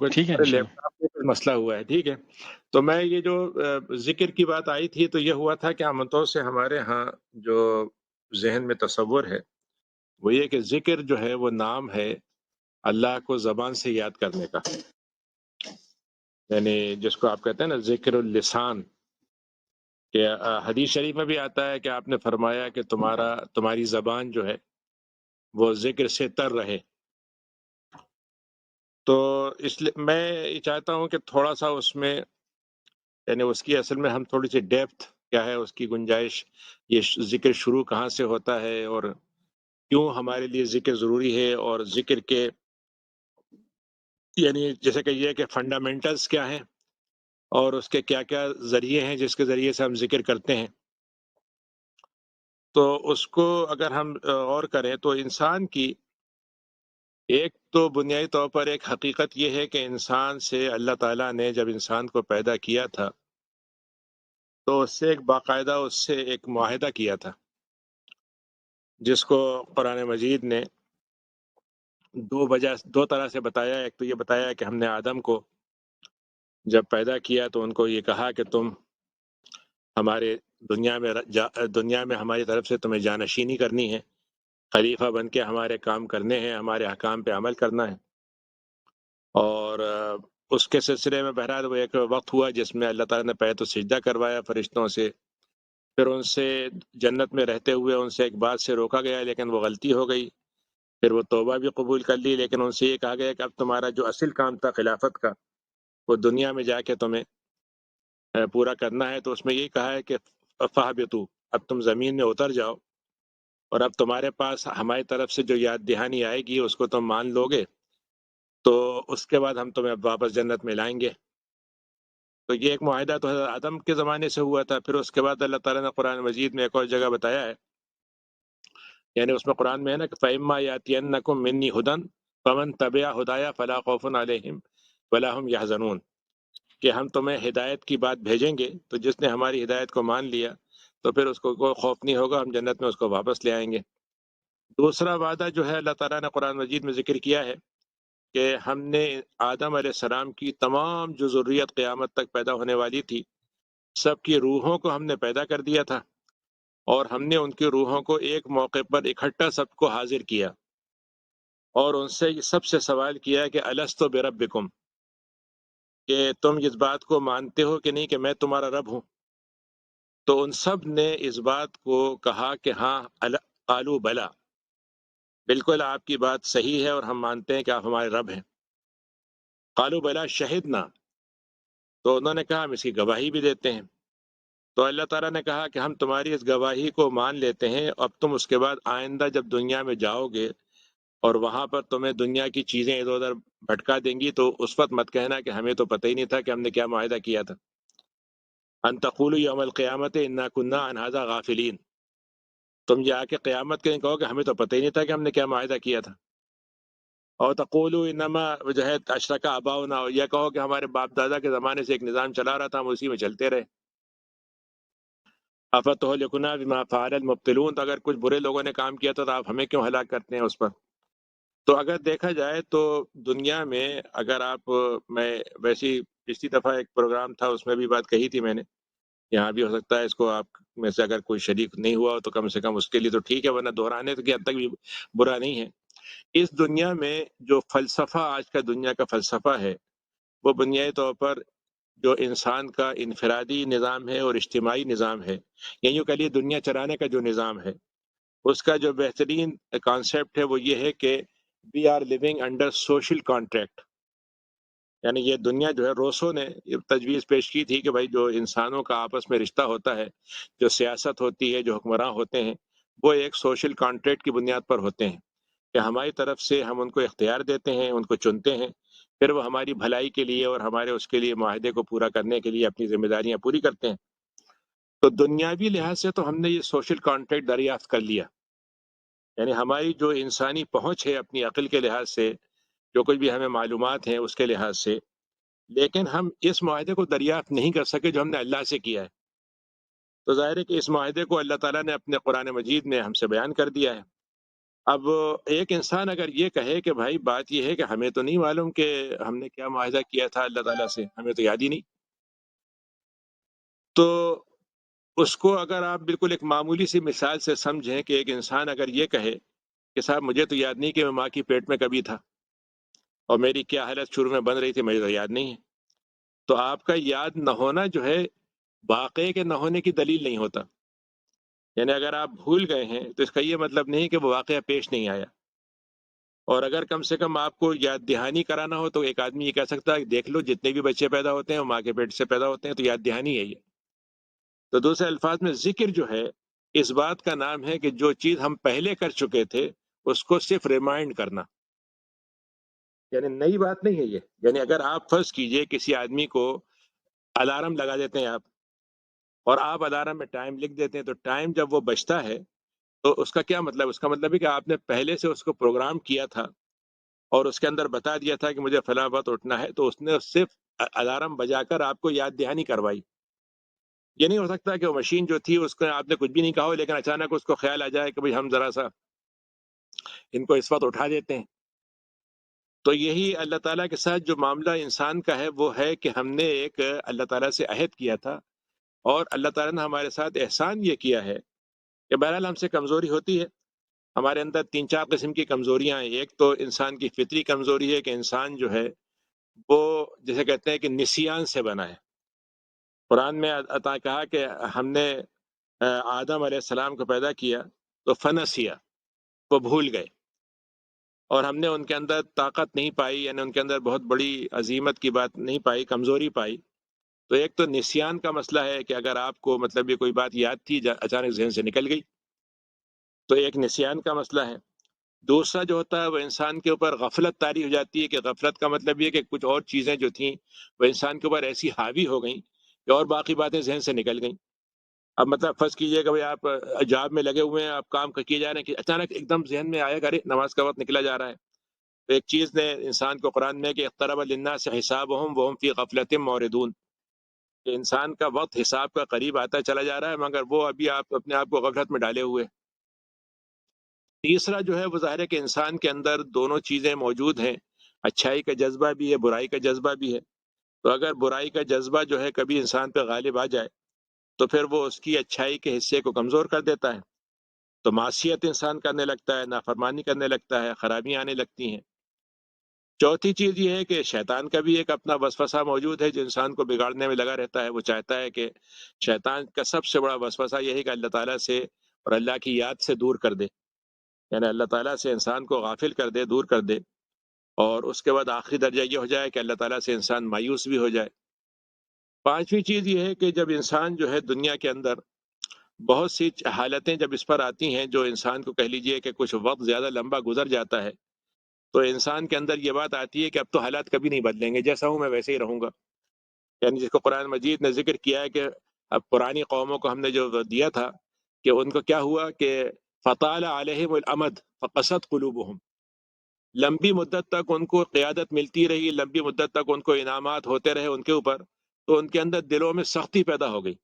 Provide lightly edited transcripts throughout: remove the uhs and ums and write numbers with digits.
وہ ٹھیک ہے ارے انشاءاللہ۔ لیپ ٹاپ میں کوئی مسئلہ ہوا ہے، ٹھیک ہے۔ تو میں یہ جو ذکر کی بات آئی تھی، تو یہ ہوا تھا کہ عام طور سے ہمارے ہاں جو ذہن میں تصور ہے وہ یہ کہ ذکر جو ہے وہ نام ہے اللہ کو زبان سے یاد کرنے کا، یعنی جس کو آپ کہتے ہیں نا ذکر اللسان، کہ حدیث شریف میں بھی آتا ہے کہ آپ نے فرمایا کہ تمہاری زبان جو ہے وہ ذکر سے تر رہے۔ تو اس لیے میں یہ چاہتا ہوں کہ تھوڑا سا اس میں، یعنی اس کی اصل میں ہم تھوڑی سی ڈیپتھ کیا ہے، اس کی گنجائش، یہ ذکر شروع کہاں سے ہوتا ہے اور کیوں ہمارے لیے ذکر ضروری ہے، اور ذکر کے یعنی جیسے کہ یہ کہ فنڈامنٹلز کیا ہیں اور اس کے کیا کیا ذریعے ہیں جس کے ذریعے سے ہم ذکر کرتے ہیں۔ تو اس کو اگر ہم غور کریں تو انسان کی ایک تو بنیادی طور پر ایک حقیقت یہ ہے کہ انسان سے اللہ تعالیٰ نے جب انسان کو پیدا کیا تھا تو اس سے ایک باقاعدہ اس سے ایک معاہدہ کیا تھا، جس کو قرآن مجید نے دو طرح سے بتایا۔ ایک تو یہ بتایا کہ ہم نے آدم کو جب پیدا کیا تو ان کو یہ کہا کہ تم ہمارے دنیا میں ہماری طرف سے تمہیں جانشینی کرنی ہے، خلیفہ بن کے ہمارے کام کرنے ہیں، ہمارے احکام پہ عمل کرنا ہے۔ اور اس کے سلسلے میں بہرحال وہ ایک وقت ہوا جس میں اللہ تعالیٰ نے پہلے تو سجدہ کروایا فرشتوں سے، پھر ان سے جنت میں رہتے ہوئے ان سے ایک بات سے روکا گیا لیکن وہ غلطی ہو گئی، پھر وہ توبہ بھی قبول کر لی، لیکن ان سے یہ کہا گیا کہ اب تمہارا جو اصل کام تھا خلافت کا وہ دنیا میں جا کے تمہیں پورا کرنا ہے۔ تو اس میں یہی کہا ہے کہ فَاهْبِطُوا، اب تم زمین میں اتر جاؤ، اور اب تمہارے پاس ہماری طرف سے جو یاد دہانی آئے گی اس کو تم مان لو گے تو اس کے بعد ہم تمہیں واپس جنت میں لائیں گے۔ تو یہ ایک معاہدہ تو حضرت آدم کے زمانے سے ہوا تھا۔ پھر اس کے بعد اللہ تعالیٰ نے قرآن مجید میں ایک اور جگہ بتایا ہے، یعنی اس میں قرآن میں ہے نا کہ فَإِمَّا يَأْتِيَنَّكُم مِّنِّي هُدًى فَمَن تَبِعَ هُدَايَ فَلَا خَوْفٌ عَلَيْهِمْ وَلَا هُمْ يَحْزَنُونَ، کہ ہم تمہیں ہدایت کی بات بھیجیں گے تو جس نے ہماری ہدایت کو مان لیا تو پھر اس کو کوئی خوف نہیں ہوگا، ہم جنت میں اس کو واپس لے آئیں گے۔ دوسرا وعدہ جو ہے اللہ تعالیٰ نے قرآن مجید میں ذکر کیا ہے کہ ہم نے آدم علیہ السلام کی تمام جو ذریت قیامت تک پیدا ہونے والی تھی، سب کی روحوں کو ہم نے پیدا کر دیا تھا، اور ہم نے ان کی روحوں کو ایک موقع پر اکٹھا سب کو حاضر کیا اور ان سے سب سے سوال کیا کہ الستو بربکم، کہ تم اس بات کو مانتے ہو کہ نہیں کہ میں تمہارا رب ہوں؟ تو ان سب نے اس بات کو کہا کہ ہاں، قالوا بلا، بالکل آپ کی بات صحیح ہے اور ہم مانتے ہیں کہ آپ ہمارے رب ہیں۔ قالوا بلا شہدنا، تو انہوں نے کہا ہم اس کی گواہی بھی دیتے ہیں۔ تو اللہ تعالیٰ نے کہا کہ ہم تمہاری اس گواہی کو مان لیتے ہیں، اب تم اس کے بعد آئندہ جب دنیا میں جاؤ گے اور وہاں پر تمہیں دنیا کی چیزیں ادھر ادھر بھٹکا دیں گی تو اس وقت مت کہنا کہ ہمیں تو پتہ ہی نہیں تھا کہ ہم نے کیا معاہدہ کیا تھا۔ ان تقولوا یوم القیامت انا کنا عن ھذا غافلین، تم جا کے قیامت کے دن کہو کہ ہمیں تو پتہ ہی نہیں تھا کہ ہم نے کیا معاہدہ کیا تھا۔ اور تقولوا انما جو ہے اشرک آباؤنا، اور یہ کہو کہ ہمارے باپ دادا کے زمانے سے ایک نظام چلا رہا تھا، ہم اسی میں چلتے رہے۔ افتہلکنا بما فعل المبطلون، تو اگر کچھ برے لوگوں نے کام کیا تھا تو آپ ہمیں کیوں ہلاک کرتے ہیں اس پر؟ تو اگر دیکھا جائے تو دنیا میں اگر آپ، میں ویسی پچھلی دفعہ ایک پروگرام تھا اس میں بھی بات کہی تھی میں نے، یہاں بھی ہو سکتا ہے اس کو آپ میں سے اگر کوئی شریک نہیں ہوا ہو تو کم سے کم اس کے لیے تو ٹھیک ہے، ورنہ دہرانے کی حد تک بھی برا نہیں ہے۔ اس دنیا میں جو فلسفہ آج کا دنیا کا فلسفہ ہے وہ بنیادی طور پر جو انسان کا انفرادی نظام ہے اور اجتماعی نظام ہے، یا یوں کہہ لیے دنیا چلانے کا جو نظام ہے، اس کا جو بہترین کانسیپٹ ہے وہ یہ ہے کہ we are living under social contract. یعنی یہ دنیا جو ہے، روسو نے یہ تجویز پیش کی تھی کہ بھائی جو انسانوں کا آپس میں رشتہ ہوتا ہے، جو سیاست ہوتی ہے، جو حکمراں ہوتے ہیں، وہ ایک سوشل کانٹریکٹ کی بنیاد پر ہوتے ہیں کہ ہماری طرف سے ہم ان کو اختیار دیتے ہیں، ان کو چنتے ہیں، پھر وہ ہماری بھلائی کے لیے اور ہمارے اس کے لیے معاہدے کو پورا کرنے کے لیے اپنی ذمہ داریاں پوری کرتے ہیں۔ تو دنیاوی لحاظ سے تو ہم نے یہ سوشل کانٹریکٹ دریافت کر لیا، یعنی ہماری جو انسانی پہنچ ہے اپنی عقل کے لحاظ سے، جو کچھ بھی ہمیں معلومات ہیں اس کے لحاظ سے، لیکن ہم اس معاہدے کو دریافت نہیں کر سکے جو ہم نے اللہ سے کیا ہے۔ تو ظاہر ہے کہ اس معاہدے کو اللہ تعالیٰ نے اپنے قرآن مجید میں ہم سے بیان کر دیا ہے۔ اب ایک انسان اگر یہ کہے کہ بھائی بات یہ ہے کہ ہمیں تو نہیں معلوم کہ ہم نے کیا معاہدہ کیا تھا اللہ تعالیٰ سے، ہمیں تو یاد ہی نہیں، تو اس کو اگر آپ بالکل ایک معمولی سی مثال سے سمجھیں کہ ایک انسان اگر یہ کہے کہ صاحب مجھے تو یاد نہیں کہ میں ماں کی پیٹ میں کبھی تھا اور میری کیا حالت شروع میں بن رہی تھی، مجھے تو یاد نہیں ہے، تو آپ کا یاد نہ ہونا جو ہے واقعے کے نہ ہونے کی دلیل نہیں ہوتا. یعنی اگر آپ بھول گئے ہیں تو اس کا یہ مطلب نہیں کہ وہ واقعہ پیش نہیں آیا. اور اگر کم سے کم آپ کو یاد دہانی کرانا ہو تو ایک آدمی یہ کہہ سکتا ہے کہ دیکھ لو جتنے بھی بچے پیدا ہوتے ہیں وہ ماں کے پیٹ سے پیدا ہوتے ہیں، تو یاد دہانی ہے یہ. تو دوسرے الفاظ میں ذکر جو ہے اس بات کا نام ہے کہ جو چیز ہم پہلے کر چکے تھے اس کو صرف ریمائنڈ کرنا، یعنی نئی بات نہیں ہے یہ. یعنی اگر آپ فرض کیجئے کسی آدمی کو الارم لگا دیتے ہیں آپ، اور آپ الارم میں ٹائم لکھ دیتے ہیں، تو ٹائم جب وہ بجتا ہے تو اس کا کیا مطلب؟ اس کا مطلب ہے کہ آپ نے پہلے سے اس کو پروگرام کیا تھا اور اس کے اندر بتا دیا تھا کہ مجھے فلاں وقت اٹھنا ہے، تو اس نے صرف الارم بجا کر آپ کو یاد دہانی کروائی. یہ نہیں ہو سکتا کہ وہ مشین جو تھی اس کو آپ نے کچھ بھی نہیں کہا ہو لیکن اچانک اس کو خیال آ جائے کہ بھئی ہم ذرا سا ان کو اس وقت اٹھا دیتے ہیں. تو یہی اللہ تعالیٰ کے ساتھ جو معاملہ انسان کا ہے وہ ہے کہ ہم نے ایک اللہ تعالیٰ سے عہد کیا تھا، اور اللہ تعالیٰ نے ہمارے ساتھ احسان یہ کیا ہے کہ بہرحال ہم سے کمزوری ہوتی ہے. ہمارے اندر تین چار قسم کی کمزوریاں ہیں. ایک تو انسان کی فطری کمزوری ہے کہ انسان جو ہے وہ جسے کہتے ہیں کہ نسیان سے بنا ہے. قرآن میں عطا کہا کہ ہم نے آدم علیہ السلام کو پیدا کیا تو فنسیا، وہ بھول گئے، اور ہم نے ان کے اندر طاقت نہیں پائی، یعنی ان کے اندر بہت بڑی عظیمت کی بات نہیں پائی، کمزوری پائی. تو ایک تو نسیان کا مسئلہ ہے کہ اگر آپ کو مطلب یہ کوئی بات یاد تھی اچانک ذہن سے نکل گئی، تو ایک نسیان کا مسئلہ ہے. دوسرا جو ہوتا ہے وہ انسان کے اوپر غفلت طاری ہو جاتی ہے، کہ غفلت کا مطلب یہ کہ کچھ اور چیزیں جو تھیں وہ انسان کے اوپر ایسی حاوی ہو گئیں کہ اور باقی باتیں ذہن سے نکل گئیں. اب مطلب فرض کیجئے کہ بھئی آپ جاب میں لگے ہوئے ہیں، آپ کام کیے جا رہے ہیں کہ اچانک ایک دم ذہن میں آیا کہ ارے نماز کا وقت نکلا جا رہا ہے. تو ایک چیز نے انسان کو قرآن میں کہ اقترب للناس حسابهم وهم فی غفلۃ معرضون، کہ انسان کا وقت حساب کا قریب آتا چلا جا رہا ہے مگر وہ ابھی آپ اپنے آپ کو غفلت میں ڈالے ہوئے. تیسرا جو ہے وہ ظاہر ہے کہ انسان کے اندر دونوں چیزیں موجود ہیں، اچھائی کا جذبہ بھی ہے، برائی کا جذبہ بھی ہے. تو اگر برائی کا جذبہ جو ہے کبھی انسان پہ غالب آ جائے تو پھر وہ اس کی اچھائی کے حصے کو کمزور کر دیتا ہے، تو معصیت انسان کرنے لگتا ہے، نافرمانی کرنے لگتا ہے، خرابیاں آنے لگتی ہیں. چوتھی چیز یہ ہے کہ شیطان کا بھی ایک اپنا وسوسہ موجود ہے جو انسان کو بگاڑنے میں لگا رہتا ہے. وہ چاہتا ہے کہ شیطان کا سب سے بڑا وسوسہ یہ ہے کہ اللہ تعالیٰ سے اور اللہ کی یاد سے دور کر دے، یعنی اللہ تعالیٰ سے انسان کو غافل کر دے، دور کر دے. اور اس کے بعد آخری درجہ یہ ہو جائے کہ اللہ تعالیٰ سے انسان مایوس بھی ہو جائے. پانچویں چیز یہ ہے کہ جب انسان جو ہے دنیا کے اندر بہت سی حالتیں جب اس پر آتی ہیں جو انسان کو کہہ لیجئے کہ کچھ وقت زیادہ لمبا گزر جاتا ہے، تو انسان کے اندر یہ بات آتی ہے کہ اب تو حالات کبھی نہیں بدلیں گے، جیسا ہوں میں ویسے ہی رہوں گا. یعنی جس کو قرآن مجید نے ذکر کیا ہے کہ اب پرانی قوموں کو ہم نے جو دیا تھا کہ ان کو کیا ہوا کہ فطال علیہم الامد فقست قلوبہم، لمبی مدت تک ان کو قیادت ملتی رہی، لمبی مدت تک ان کو انعامات ہوتے رہے ان کے اوپر، تو ان کے اندر دلوں میں سختی پیدا ہو گئی.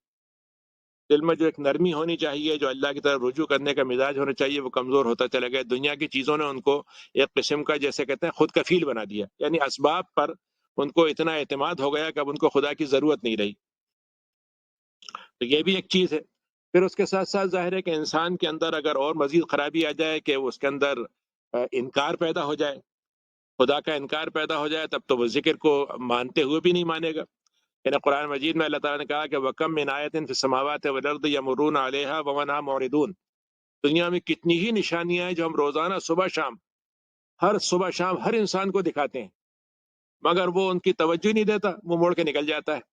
دل میں جو ایک نرمی ہونی چاہیے، جو اللہ کی طرف رجوع کرنے کا مزاج ہونا چاہیے، وہ کمزور ہوتا چلا گیا. دنیا کی چیزوں نے ان کو ایک قسم کا جیسے کہتے ہیں خود کفیل بنا دیا، یعنی اسباب پر ان کو اتنا اعتماد ہو گیا کہ اب ان کو خدا کی ضرورت نہیں رہی. تو یہ بھی ایک چیز ہے. پھر اس کے ساتھ ساتھ ظاہر ہے کہ انسان کے اندر اگر اور مزید خرابی آ جائے کہ اس کے اندر انکار پیدا ہو جائے، خدا کا انکار پیدا ہو جائے، تب تو وہ ذکر کو مانتے ہوئے بھی نہیں مانے گا. یعنی قرآن مجید میں اللہ تعالیٰ نے کہا کہ وَكَم مِّنْ آیَةٍ فِي السَّمَاوَاتِ وَالْأَرْضِ يَمُرُّونَ عَلَيْهَا وَهُمْ عَنْهَا مُعْرِضُونَ. دنیا میں کتنی ہی نشانیاں ہیں جو ہم روزانہ صبح شام، ہر صبح شام ہر انسان کو دکھاتے ہیں، مگر وہ ان کی توجہ نہیں دیتا، وہ موڑ کے نکل جاتا ہے.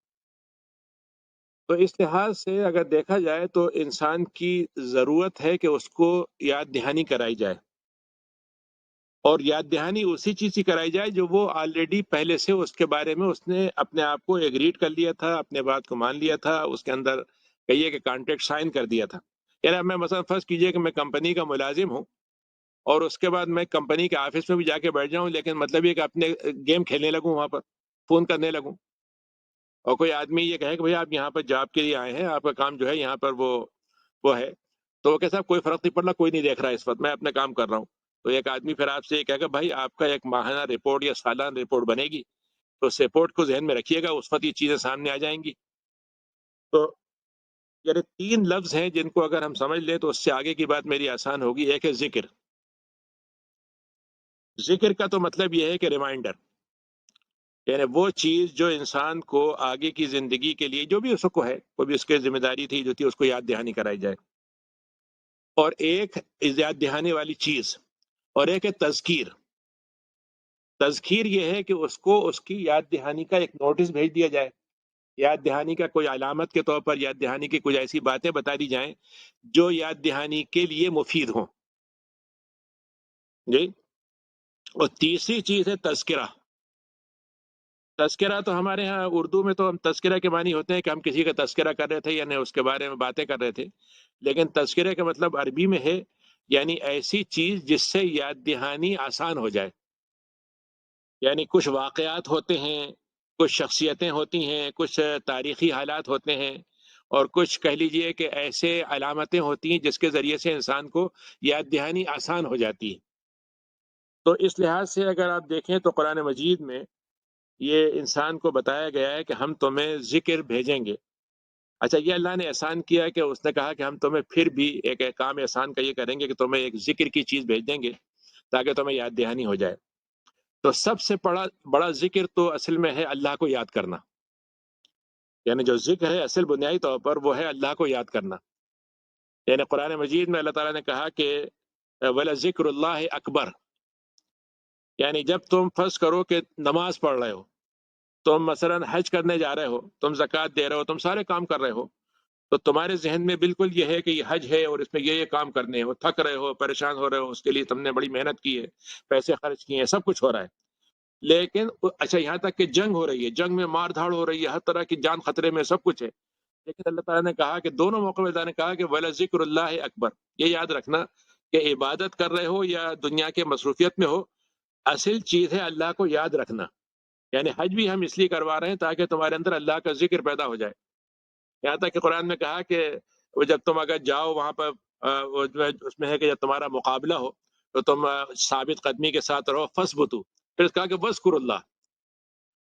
تو اس لحاظ سے اگر دیکھا جائے تو انسان کی ضرورت ہے کہ اس کو یاد دہانی کرائی جائے، اور یاد دہانی اسی چیز کی کرائی جائے جو وہ آلریڈی پہلے سے اس کے بارے میں اس نے اپنے آپ کو ایگریڈ کر لیا تھا، اپنے بات کو مان لیا تھا، اس کے اندر کہیے کہ کانٹریکٹ سائن کر دیا تھا. یعنی اب میں مثلا فرض کیجئے کہ میں کمپنی کا ملازم ہوں اور اس کے بعد میں کمپنی کے آفس میں بھی جا کے بیٹھ جاؤں، لیکن مطلب یہ کہ اپنے گیم کھیلنے لگوں، وہاں پر فون کرنے لگوں، اور کوئی آدمی یہ کہے کہ بھئی آپ یہاں پر جاب کے لیے آئے ہیں، آپ کا کام جو ہے یہاں پر وہ ہے، تو وہ کہ صاحب کوئی فرق نہیں پڑ رہا، کوئی نہیں دیکھ رہا اس وقت، میں اپنا کام کر رہا ہوں. تو ایک آدمی پھر آپ سے یہ کہے گا بھائی آپ کا ایک ماہانہ رپورٹ یا سالانہ رپورٹ بنے گی، تو اس رپورٹ کو ذہن میں رکھیے گا، اس وقت یہ چیزیں سامنے آ جائیں گی۔ تو یعنی 3 لفظ ہیں جن کو اگر ہم سمجھ لیں تو اس سے آگے کی بات میری آسان ہوگی۔ ایک ہے ذکر۔ ذکر کا تو مطلب یہ ہے کہ ریمائنڈر، یعنی وہ چیز جو انسان کو آگے کی زندگی کے لیے جو بھی اس کو ہے، وہ بھی اس کی ذمہ داری تھی جو تھی، اس کو یاد دہانی کرائی جائے۔ اور ایک یاد دہانی والی چیز، اور ایک ہے تذکیر۔ تذکیر یہ ہے کہ اس کو اس کی یاد دہانی کا ایک نوٹس بھیج دیا جائے، یاد دہانی کا کوئی علامت کے طور پر یاد دہانی کی کچھ ایسی باتیں بتا دی جائیں جو یاد دہانی کے لیے مفید ہوں جی۔ اور تیسری چیز ہے تذکرہ۔ تذکرہ تو ہمارے ہاں اردو میں تو ہم تذکرہ کے معنی ہوتے ہیں کہ ہم کسی کا تذکرہ کر رہے تھے، یعنی اس کے بارے میں باتیں کر رہے تھے، لیکن تذکرہ کا مطلب عربی میں ہے یعنی ایسی چیز جس سے یاد دہانی آسان ہو جائے۔ یعنی کچھ واقعات ہوتے ہیں، کچھ شخصیتیں ہوتی ہیں، کچھ تاریخی حالات ہوتے ہیں، اور کچھ کہہ لیجئے کہ ایسے علامتیں ہوتی ہیں جس کے ذریعے سے انسان کو یاد دہانی آسان ہو جاتی ہے۔ تو اس لحاظ سے اگر آپ دیکھیں تو قرآن مجید میں یہ انسان کو بتایا گیا ہے کہ ہم تمہیں ذکر بھیجیں گے۔ اچھا، یہ اللہ نے احسان کیا کہ اس نے کہا کہ ہم تمہیں پھر بھی ایک کام احسان کا یہ کریں گے کہ تمہیں ایک ذکر کی چیز بھیج دیں گے تاکہ تمہیں یاد دہانی ہو جائے۔ تو سب سے بڑا بڑا ذکر تو اصل میں ہے اللہ کو یاد کرنا، یعنی جو ذکر ہے اصل بنیادی طور پر وہ ہے اللہ کو یاد کرنا۔ یعنی قرآن مجید میں اللہ تعالیٰ نے کہا کہ وَلَذِكْرُ اللَّهِ اکبر، یعنی جب تم فرض کرو کہ نماز پڑھ رہے ہو، تم مثلا حج کرنے جا رہے ہو، تم زکوٰۃ دے رہے ہو، تم سارے کام کر رہے ہو، تو تمہارے ذہن میں بالکل یہ ہے کہ یہ حج ہے اور اس میں یہ کام کرنے ہیں، تھک رہے ہو، پریشان ہو رہے ہو، اس کے لیے تم نے بڑی محنت کی ہے، پیسے خرچ کیے ہیں، سب کچھ ہو رہا ہے، لیکن اچھا یہاں تک کہ جنگ ہو رہی ہے، جنگ میں مار دھاڑ ہو رہی ہے، ہر طرح کی جان خطرے میں، سب کچھ ہے، لیکن اللہ تعالیٰ نے کہا کہ دونوں موقع میں اللہ نے کہا کہ وَلَذِكْرُ اللَّهِ اکبر۔ یہ یاد رکھنا کہ عبادت کر رہے ہو یا دنیا کے مصروفیت میں ہو، اصل چیز ہے اللہ کو یاد رکھنا۔ یعنی حج بھی ہم اس لیے کروا رہے ہیں تاکہ تمہارے اندر اللہ کا ذکر پیدا ہو جائے۔ یہاں تک کہ قرآن میں کہا کہ وہ جب تم اگر جاؤ وہاں پر وہ جو ہے اس میں ہے کہ جب تمہارا مقابلہ ہو تو تم ثابت قدمی کے ساتھ رہو، فَاثْبُتُوا، پھر کہا کہ وَاذْكُرُوا اللَّهَ،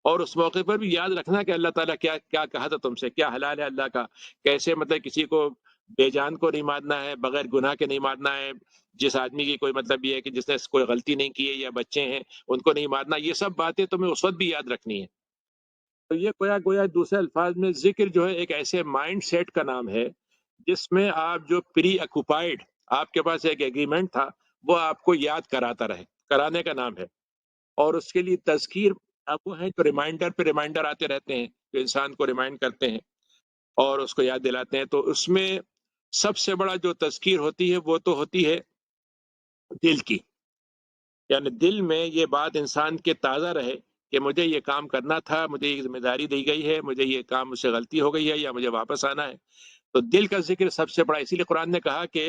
اور اس موقع پر بھی یاد رکھنا کہ اللہ تعالیٰ کیا کیا کہا تھا تم سے، کیا حلال ہے اللہ کا، کیسے مطلب کسی کو بے جان کو نہیں مارنا ہے، بغیر گناہ کے نہیں مارنا ہے، جس آدمی کی کوئی مطلب یہ ہے کہ جس نے کوئی غلطی نہیں کی ہے یا بچے ہیں ان کو نہیں مارنا، یہ سب باتیں تمہیں اس وقت بھی یاد رکھنی ہے۔ تو یہ گویا گویا دوسرے الفاظ میں ذکر جو ہے ایک ایسے مائنڈ سیٹ کا نام ہے جس میں آپ جو پری اکوپائڈ، آپ کے پاس ایک ایگریمنٹ تھا، وہ آپ کو یاد کراتا رہے، کرانے کا نام ہے۔ اور اس کے لیے تذکیر اب وہ ہے تو ریمائنڈر پہ ریمائنڈر آتے رہتے ہیں جو انسان کو ریمائنڈ کرتے ہیں اور اس کو یاد دلاتے ہیں۔ تو اس میں سب سے بڑا جو تذکیر ہوتی ہے وہ تو ہوتی ہے دل کی، یعنی دل میں یہ بات انسان کے تازہ رہے کہ مجھے یہ کام کرنا تھا، مجھے یہ ذمہ داری دی گئی ہے، مجھے یہ کام مجھ سے غلطی ہو گئی ہے یا مجھے واپس آنا ہے۔ تو دل کا ذکر سب سے بڑا، اسی لیے قرآن نے کہا کہ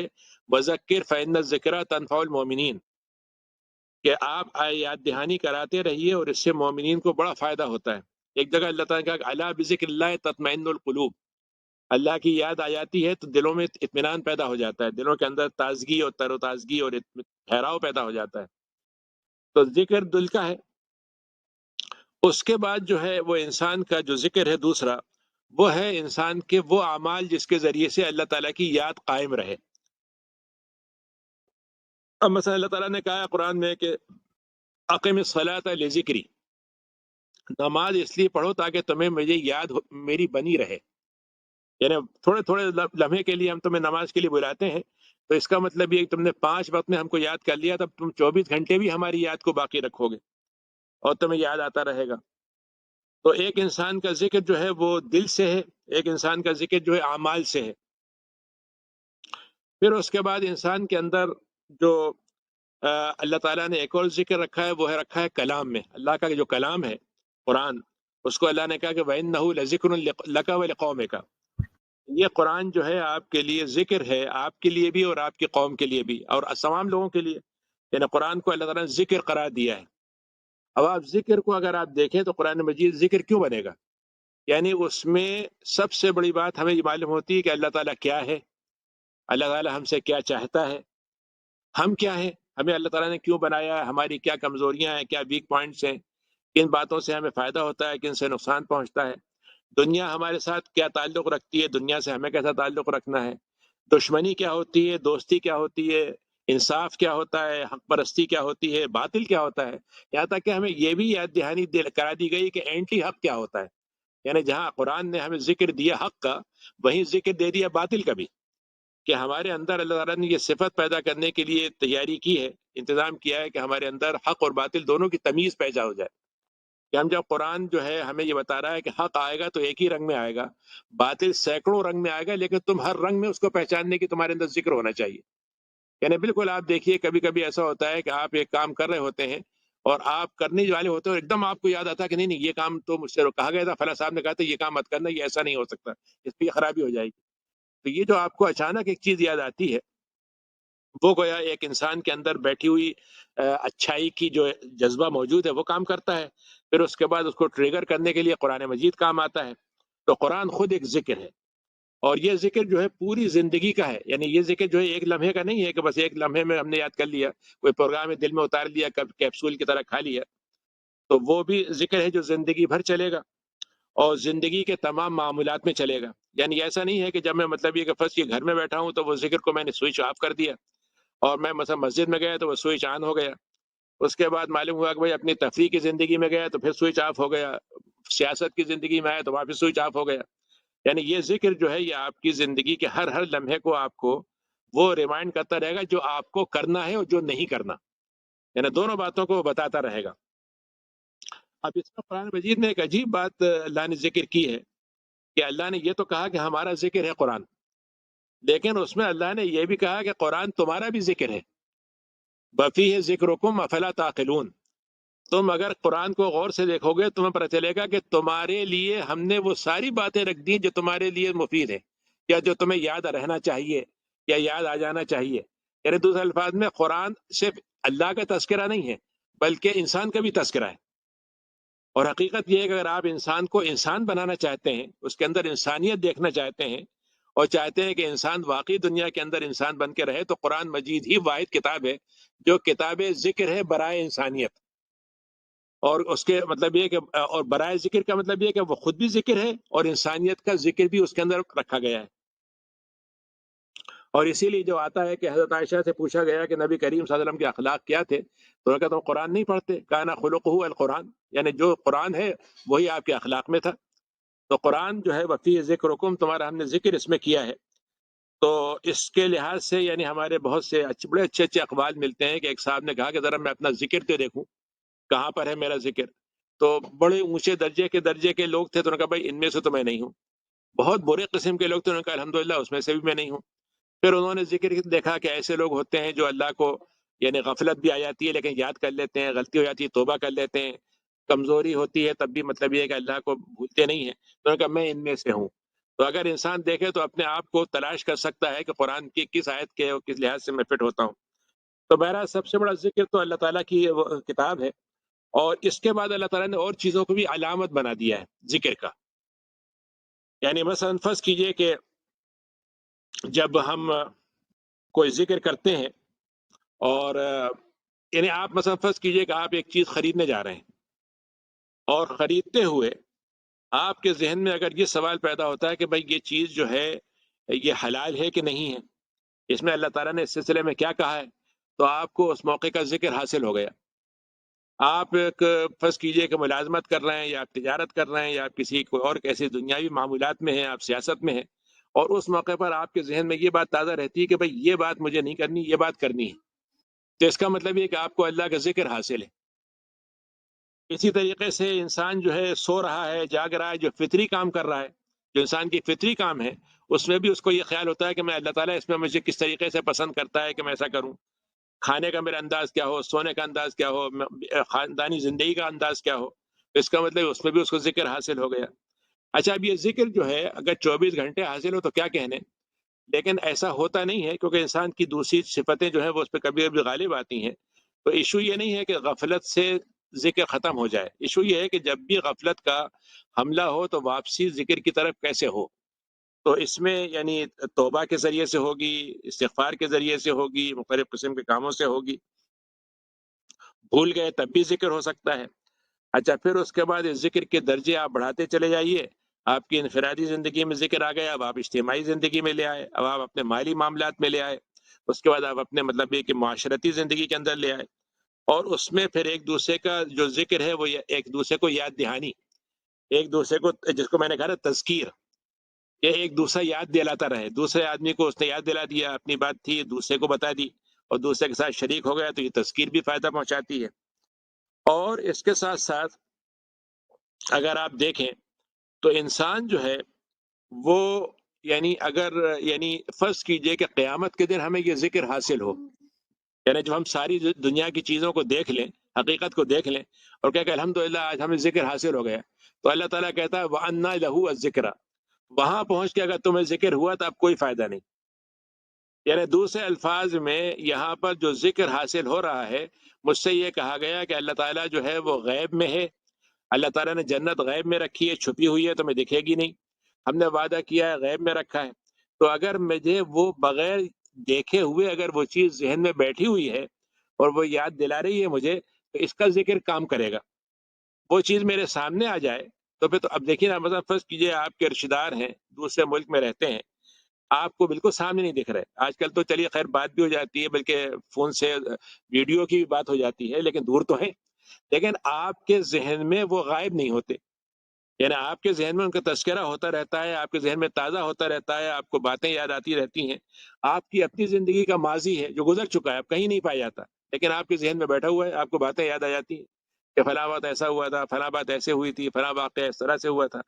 وَذَكِّرْ فَإِنَّ الذِّكْرَىٰ تَنفَعُ الْمُؤْمِنِينَ، کہ آپ یاد دہانی کراتے رہیے اور اس سے مومنین کو بڑا فائدہ ہوتا ہے۔ ایک جگہ اللہ تعالیٰ نے کہا کہ الا بذکر اللہ تطمئن القلوب، اللہ کی یاد آ جاتی ہے تو دلوں میں اطمینان پیدا ہو جاتا ہے، دلوں کے اندر تازگی اور تر و تازگی اور ٹھہراؤ پیدا ہو جاتا ہے۔ تو ذکر دل کا ہے۔ اس کے بعد جو ہے وہ انسان کا جو ذکر ہے دوسرا، وہ ہے انسان کے وہ اعمال جس کے ذریعے سے اللہ تعالیٰ کی یاد قائم رہے۔ اب مثلا اللہ تعالیٰ نے کہا ہے قرآن میں کہ اقم الصلاۃ لذکری، نماز اس لیے پڑھو تاکہ تمہیں مجھے یاد میری بنی رہے، یعنی تھوڑے تھوڑے لمحے کے لیے ہم تمہیں نماز کے لیے بلاتے ہیں، تو اس کا مطلب یہ کہ تم نے 5 وقت میں ہم کو یاد کر لیا، تب تم 24 گھنٹے بھی ہماری یاد کو باقی رکھو گے اور تمہیں یاد آتا رہے گا۔ تو ایک انسان کا ذکر جو ہے وہ دل سے ہے، ایک انسان کا ذکر جو ہے اعمال سے ہے۔ پھر اس کے بعد انسان کے اندر جو اللہ تعالیٰ نے ایک اور ذکر رکھا ہے، وہ ہے رکھا ہے کلام میں، اللہ کا جو کلام ہے قرآن، اس کو اللہ نے کہا کہ وَإِنَّهُ لَذِكْرٌ لَكَ وَلِقَوْمِكَ، یہ قرآن جو ہے آپ کے لیے ذکر ہے، آپ کے لیے بھی اور آپ کی قوم کے لیے بھی اور تمام لوگوں کے لیے، یعنی قرآن کو اللہ تعالیٰ نے ذکر قرار دیا ہے۔ اب آپ ذکر کو اگر آپ دیکھیں تو قرآن مجید ذکر کیوں بنے گا؟ یعنی اس میں سب سے بڑی بات ہمیں یہ معلوم ہوتی ہے کہ اللہ تعالیٰ کیا ہے، اللہ تعالیٰ ہم سے کیا چاہتا ہے، ہم کیا ہیں ہمیں اللہ تعالیٰ نے کیوں بنایا ہے، ہماری کیا کمزوریاں ہیں، کیا ویک پوائنٹس ہیں، کن باتوں سے ہمیں فائدہ ہوتا ہے، کن سے نقصان پہنچتا ہے، دنیا ہمارے ساتھ کیا تعلق رکھتی ہے، دنیا سے ہمیں کیسا تعلق رکھنا ہے، دشمنی کیا ہوتی ہے، دوستی کیا ہوتی ہے، انصاف کیا ہوتا ہے، حق پرستی کیا ہوتی ہے، باطل کیا ہوتا ہے، یہاں تک کہ ہمیں یہ بھی یاد دہانی کرا دی گئی کہ اینٹی حق کیا ہوتا ہے. یعنی جہاں قرآن نے ہمیں ذکر دیا حق کا، وہیں ذکر دے دیا باطل کا بھی، کہ ہمارے اندر اللہ تعالیٰ نے یہ صفت پیدا کرنے کے لیے تیاری کی ہے، انتظام کیا ہے کہ ہمارے اندر حق اور باطل دونوں کی تمیز پیدا ہو جائے. کہ ہم جب قرآن جو ہے ہمیں یہ بتا رہا ہے کہ حق آئے گا تو ایک ہی رنگ میں آئے گا، باطل سینکڑوں رنگ میں آئے گا، لیکن تم ہر رنگ میں اس کو پہچاننے کی تمہارے اندر ذکر ہونا چاہیے. یعنی بالکل آپ دیکھیے کبھی کبھی ایسا ہوتا ہے کہ آپ ایک کام کر رہے ہوتے ہیں اور آپ کرنے والے ہوتے ہیں اور ایک دم آپ کو یاد آتا ہے کہ نہیں نہیں، یہ کام تو مجھ سے کہا گیا تھا، فلاں صاحب نے کہا تھا یہ کام مت کرنا، یہ ایسا نہیں ہو سکتا، اس پہ یہ خرابی ہو جائے گی. تو یہ جو آپ کو اچانک ایک چیز یاد آتی ہے، وہ گویا ایک انسان کے اندر بیٹھی ہوئی اچھائی کی جو جذبہ موجود ہے وہ کام کرتا ہے. پھر اس کے بعد اس کو ٹریگر کرنے کے لیے قرآن مجید کام آتا ہے. تو قرآن خود ایک ذکر ہے، اور یہ ذکر جو ہے پوری زندگی کا ہے. یعنی یہ ذکر جو ہے ایک لمحے کا نہیں ہے کہ بس ایک لمحے میں ہم نے یاد کر لیا، کوئی پروگرام میں دل میں اتار لیا، کب کیپسول کی طرح کھا لیا. تو وہ بھی ذکر ہے جو زندگی بھر چلے گا اور زندگی کے تمام معاملات میں چلے گا. یعنی ایسا نہیں ہے کہ جب میں مطلب یہ کہ فرض یہ گھر میں بیٹھا ہوں تو وہ ذکر کو میں نے سوئچ آف کر دیا، اور میں مثلا مسجد میں گیا تو وہ سوئچ آن ہو گیا، اس کے بعد معلوم ہوا کہ بھائی اپنی تفریح کی زندگی میں گیا تو پھر سوئچ آف ہو گیا، سیاست کی زندگی میں آیا تو وہاں پھر سوئچ آف ہو گیا. یعنی یہ ذکر جو ہے یہ آپ کی زندگی کے ہر لمحے کو آپ کو وہ ریمائنڈ کرتا رہے گا جو آپ کو کرنا ہے اور جو نہیں کرنا، یعنی دونوں باتوں کو وہ بتاتا رہے گا. اب اس میں قرآن مجید میں ایک عجیب بات اللہ نے ذکر کی ہے کہ اللہ نے یہ تو کہا کہ ہمارا ذکر ہے قرآن، لیکن اس میں اللہ نے یہ بھی کہا کہ قرآن تمہارا بھی ذکر ہے. بفیہ ذکرکم افلا تعقلون. تم اگر قرآن کو غور سے دیکھو گے تمہیں پتہ چلے گا کہ تمہارے لیے ہم نے وہ ساری باتیں رکھ دی جو تمہارے لیے مفید ہے، یا جو تمہیں یاد رہنا چاہیے یا یاد آ جانا چاہیے. یعنی دوسرے الفاظ میں قرآن صرف اللہ کا تذکرہ نہیں ہے بلکہ انسان کا بھی تذکرہ ہے. اور حقیقت یہ ہے کہ اگر آپ انسان کو انسان بنانا چاہتے ہیں، اس کے اندر انسانیت دیکھنا چاہتے ہیں اور چاہتے ہیں کہ انسان واقعی دنیا کے اندر انسان بن کے رہے، تو قرآن مجید ہی واحد کتاب ہے جو کتاب ذکر ہے برائے انسانیت. اور اس کے مطلب یہ کہ اور برائے ذکر کا مطلب یہ کہ وہ خود بھی ذکر ہے اور انسانیت کا ذکر بھی اس کے اندر رکھا گیا ہے. اور اسی لیے جو آتا ہے کہ حضرت عائشہ سے پوچھا گیا کہ نبی کریم صلی اللہ علیہ وسلم کے اخلاق کیا تھے، تو انہوں نے کہا تم قرآن نہیں پڑھتے، کانا خلقہ القرآن، یعنی جو قرآن ہے وہی آپ کے اخلاق میں تھا. تو قرآن جو ہے وفی ذکرکم، تمہارا ہم نے ذکر اس میں کیا ہے. تو اس کے لحاظ سے یعنی ہمارے بہت سے بڑے اچھے اقوال ملتے ہیں کہ ایک صاحب نے کہا کہ ذرا میں اپنا ذکر تو دیکھوں کہاں پر ہے میرا ذکر. تو بڑے اونچے درجے کے لوگ تھے، تو انہوں نے کہا بھائی ان میں سے تو میں نہیں ہوں. بہت برے قسم کے لوگ تھے، انہوں نے کہا الحمدللہ اس میں سے بھی میں نہیں ہوں. پھر انہوں نے ذکر دیکھا کہ ایسے لوگ ہوتے ہیں جو اللہ کو یعنی غفلت بھی آ جاتی ہے لیکن یاد کر لیتے ہیں، غلطی ہو جاتی ہے توبہ کر لیتے ہیں، کمزوری ہوتی ہے تب بھی مطلب یہ ہے کہ اللہ کو بھولتے نہیں ہیں. تو انہوں نے کہا میں ان میں سے ہوں. تو اگر انسان دیکھے تو اپنے آپ کو تلاش کر سکتا ہے کہ قرآن کی کس آیت کے اور کس لحاظ سے میں فٹ ہوتا ہوں. تو میرا سب سے بڑا ذکر تو اللہ تعالیٰ کی وہ کتاب ہے، اور اس کے بعد اللہ تعالیٰ نے اور چیزوں کو بھی علامت بنا دیا ہے ذکر کا. یعنی مثلا فرض کیجئے کہ جب ہم کوئی ذکر کرتے ہیں اور یعنی آپ مثلا فرض کیجئے کہ آپ ایک چیز خریدنے جا رہے ہیں، اور خریدتے ہوئے آپ کے ذہن میں اگر یہ سوال پیدا ہوتا ہے کہ بھئی یہ چیز جو ہے یہ حلال ہے کہ نہیں ہے، اس میں اللہ تعالیٰ نے اس سلسلے میں کیا کہا ہے، تو آپ کو اس موقع کا ذکر حاصل ہو گیا. آپ ایک فرض کیجئے کہ ملازمت کر رہے ہیں یا آپ تجارت کر رہے ہیں یا آپ کسی کوئی اور ایسی دنیاوی معمولات میں ہیں، آپ سیاست میں ہیں، اور اس موقع پر آپ کے ذہن میں یہ بات تازہ رہتی ہے کہ بھئی یہ بات مجھے نہیں کرنی، یہ بات کرنی ہے. تو اس کا مطلب یہ کہ آپ کو اللہ کا ذکر حاصل ہے. اسی طریقے سے انسان جو ہے سو رہا ہے، جاگ رہا ہے، جو فطری کام کر رہا ہے، جو انسان کی فطری کام ہے، اس میں بھی اس کو یہ خیال ہوتا ہے کہ میں اللہ تعالیٰ اس میں مجھے کس طریقے سے پسند کرتا ہے کہ میں ایسا کروں، کھانے کا میرا انداز کیا ہو، سونے کا انداز کیا ہو، خاندانی زندگی کا انداز کیا ہو. اس کا مطلب اس میں بھی اس کو ذکر حاصل ہو گیا. اچھا اب یہ ذکر جو ہے اگر 24 گھنٹے حاصل ہو تو کیا کہنے، لیکن ایسا ہوتا نہیں ہے کیونکہ انسان کی دوسری صفتیں جو ہیں وہ اس پہ کبھی کبھی غالب آتی ہیں. تو ایشو یہ نہیں ہے کہ غفلت سے ذکر ختم ہو جائے، ایشو یہ ہے کہ جب بھی غفلت کا حملہ ہو تو واپسی ذکر کی طرف کیسے ہو. تو اس میں یعنی توبہ کے ذریعے سے ہوگی، استغفار کے ذریعے سے ہوگی، مختلف قسم کے کاموں سے ہوگی. بھول گئے تب بھی ذکر ہو سکتا ہے۔ اچھا پھر اس کے بعد اس ذکر کے درجے آپ بڑھاتے چلے جائیے، آپ کی انفرادی زندگی میں ذکر آ گیا، اب آپ اجتماعی زندگی میں لے آئے، اب آپ اپنے مالی معاملات میں لے آئے، اس کے بعد آپ اپنے مطلب یہ کہ معاشرتی زندگی کے اندر لے آئے، اور اس میں پھر ایک دوسرے کا جو ذکر ہے وہ ایک دوسرے کو یاد دہانی، ایک دوسرے کو، جس کو میں نے کہا نا تذکیر، کہ ایک دوسرا یاد دلاتا رہے، دوسرے آدمی کو اس نے یاد دلا دیا، اپنی بات تھی دوسرے کو بتا دی اور دوسرے کے ساتھ شریک ہو گیا، تو یہ تذکیر بھی فائدہ پہنچاتی ہے۔ اور اس کے ساتھ ساتھ اگر آپ دیکھیں تو انسان جو ہے وہ یعنی اگر یعنی فرض کیجئے کہ قیامت کے دن ہمیں یہ ذکر حاصل ہو، یعنی جب ہم ساری دنیا کی چیزوں کو دیکھ لیں، حقیقت کو دیکھ لیں اور کہ الحمدللہ آج ہمیں ذکر حاصل ہو گیا، تو اللہ تعالیٰ کہتا ہے وَأَنَّا لَهُ الذِّكْرَ، وہاں پہنچ کے اگر تمہیں ذکر ہوا تو اب کوئی فائدہ نہیں۔ یعنی دوسرے الفاظ میں یہاں پر جو ذکر حاصل ہو رہا ہے، مجھ سے یہ کہا گیا کہ اللہ تعالیٰ جو ہے وہ غیب میں ہے، اللہ تعالیٰ نے جنت غیب میں رکھی ہے، چھپی ہوئی ہے تو میں دکھے گی نہیں، ہم نے وعدہ کیا ہے غیب میں رکھا ہے، تو اگر مجھے وہ بغیر دیکھے ہوئے اگر وہ چیز ذہن میں بیٹھی ہوئی ہے اور وہ یاد دلا رہی ہے مجھے، تو اس کا ذکر کام کرے گا۔ وہ چیز میرے سامنے آ جائے تو پھر تو اب دیکھیے نا، مثلا فرض کیجئے آپ کے رشتے دار ہیں، دوسرے ملک میں رہتے ہیں، آپ کو بالکل سامنے نہیں دکھ رہے، آج کل تو چلیے خیر بات بھی ہو جاتی ہے، بلکہ فون سے ویڈیو کی بھی بات ہو جاتی ہے، لیکن دور تو ہے، لیکن آپ کے ذہن میں وہ غائب نہیں ہوتے، یعنی آپ کے ذہن میں ان کا تذکرہ ہوتا رہتا ہے، آپ کے ذہن میں تازہ ہوتا رہتا ہے، آپ کو باتیں یاد آتی رہتی ہیں، آپ کی اپنی زندگی کا ماضی ہے جو گزر چکا ہے، اب کہیں نہیں پایا جاتا، لیکن آپ کے ذہن میں بیٹھا ہوا ہے، آپ کو باتیں یاد آ جاتی ہیں کہ فلاں بات ایسا ہوا تھا، فلاں بات ایسے ہوئی تھی، فلاں واقعہ اس طرح سے ہوا تھا۔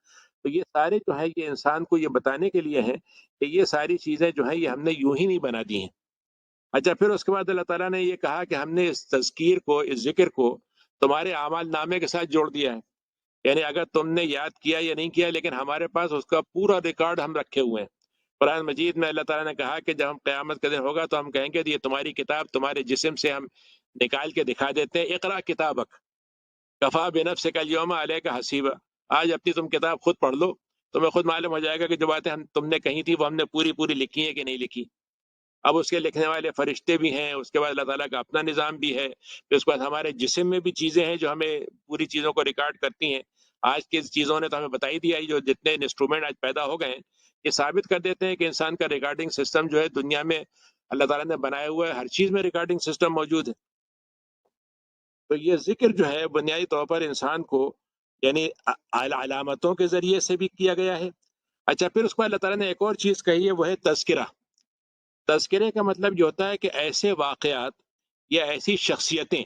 تو یہ سارے جو ہے یہ انسان کو یہ بتانے کے لیے ہیں کہ یہ ساری چیزیں جو ہیں یہ ہم نے یوں ہی نہیں بنا دی ہیں۔ اچھا پھر اس کے بعد اللہ تعالیٰ نے یہ کہا کہ ہم نے اس تذکیر کو، اس ذکر کو تمہارے اعمال نامے کے ساتھ جوڑ دیا ہے، یعنی اگر تم نے یاد کیا یا نہیں کیا، لیکن ہمارے پاس اس کا پورا ریکارڈ ہم رکھے ہوئے ہیں۔ قرآن مجید میں اللہ تعالیٰ نے کہا کہ جب ہم قیامت کا دن ہوگا تو ہم کہیں گے یہ تمہاری کتاب تمہارے جسم سے ہم نکال کے دکھا دیتے ہیں، اقرا کتابک کفا بنفسک الیوم علیک حسیبا، آج اپنی تم کتاب خود پڑھ لو، تمہیں خود معلوم ہو جائے گا کہ جو باتیں تم نے کہی تھی وہ ہم نے پوری پوری لکھی ہیں کہ نہیں لکھی۔ اب اس کے لکھنے والے فرشتے بھی ہیں، اس کے بعد اللہ تعالیٰ کا اپنا نظام بھی ہے، پھر اس کے بعد ہمارے جسم میں بھی چیزیں ہیں جو ہمیں پوری چیزوں کو ریکارڈ کرتی ہیں۔ آج کی چیزوں نے تو ہمیں بتائی دیا، جو جتنے انسٹرومنٹ آج پیدا ہو گئے ہیں یہ ثابت کر دیتے ہیں کہ انسان کا ریکارڈنگ سسٹم جو ہے دنیا میں اللہ تعالیٰ نے بنایا ہوا ہے، ہر چیز میں ریکارڈنگ سسٹم موجود ہے۔ تو یہ ذکر جو ہے بنیادی طور پر انسان کو یعنی علامتوں کے ذریعے سے بھی کیا گیا ہے۔ اچھا پھر اس کو اللہ تعالیٰ نے ایک اور چیز کہی ہے، وہ ہے تذکرہ۔ تذکرے کا مطلب یہ ہوتا ہے کہ ایسے واقعات یا ایسی شخصیتیں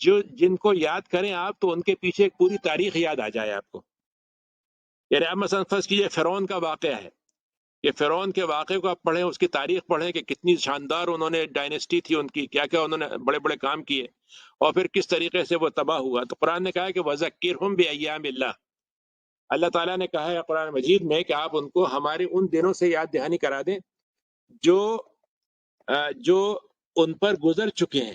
جو جن کو یاد کریں آپ تو ان کے پیچھے ایک پوری تاریخ یاد آ جائے آپ کو۔ یعنی آپ مثلا فرض کیجیے فرعون کا واقعہ ہے، کہ فرعون کے واقعے کو آپ پڑھیں، اس کی تاریخ پڑھیں کہ کتنی شاندار انہوں نے ڈائنیسٹی تھی ان کی، کیا کیا انہوں نے بڑے بڑے کام کیے اور پھر کس طریقے سے وہ تباہ ہوا۔ تو قرآن نے کہا کہ وَذَكِّرْهُمْ بِأَيَّامِ اللَّهِ، اللہ تعالیٰ نے کہا ہے قرآن مجید میں کہ آپ ان کو ہمارے ان دنوں سے یاد دہانی کرا دیں جو جو ان پر گزر چکے ہیں،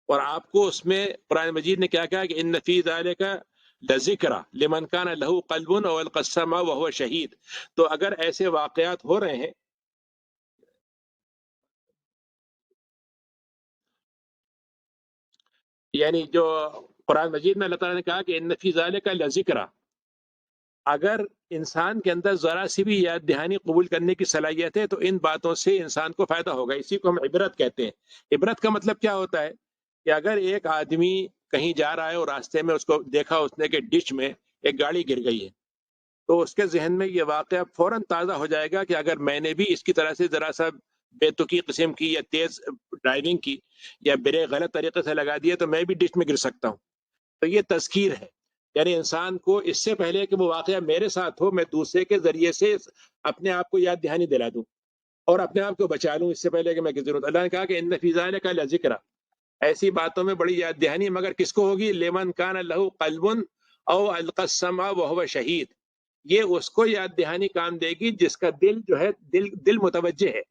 اور آپ کو اس میں قرآن مجید نے کیا کہا کہ ان فی ذالک لذکر لمن کان لہ قلب او القى السمع وهو شہید۔ تو اگر ایسے واقعات ہو رہے ہیں، یعنی جو قرآن مجید میں اللہ تعالیٰ نے کہا کہ ان فی ذالک لذکر، اگر انسان کے اندر ذرا سی بھی یاد دہانی قبول کرنے کی صلاحیت ہے تو ان باتوں سے انسان کو فائدہ ہوگا۔ اسی کو ہم عبرت کہتے ہیں۔ عبرت کا مطلب کیا ہوتا ہے کہ اگر ایک آدمی کہیں جا رہا ہے اور راستے میں اس کو دیکھا اس نے کہ ڈچ میں ایک گاڑی گر گئی ہے، تو اس کے ذہن میں یہ واقعہ فوراً تازہ ہو جائے گا کہ اگر میں نے بھی اس کی طرح سے ذرا سا بے تکی قسم کی یا تیز ڈرائیونگ کی یا بریک غلط طریقے سے لگا دیا تو میں بھی ڈچ میں گر سکتا ہوں۔ تو یہ تذکیر ہے، یعنی انسان کو اس سے پہلے کہ وہ واقعہ میرے ساتھ ہو میں دوسرے کے ذریعے سے اپنے آپ کو یاد دہانی دلا دوں اور اپنے آپ کو بچا لوں اس سے پہلے کہ میں کسی ضرورت۔ اللہ نے کہا کہ ان فی ذالک لذکر، ایسی باتوں میں بڑی یاد دہانی مگر کس کو ہوگی؟ لمن کان لہ قلب او القى السمع وهو شہید، یہ اس کو یاد دہانی کام دے گی جس کا دل جو ہے دل متوجہ ہے،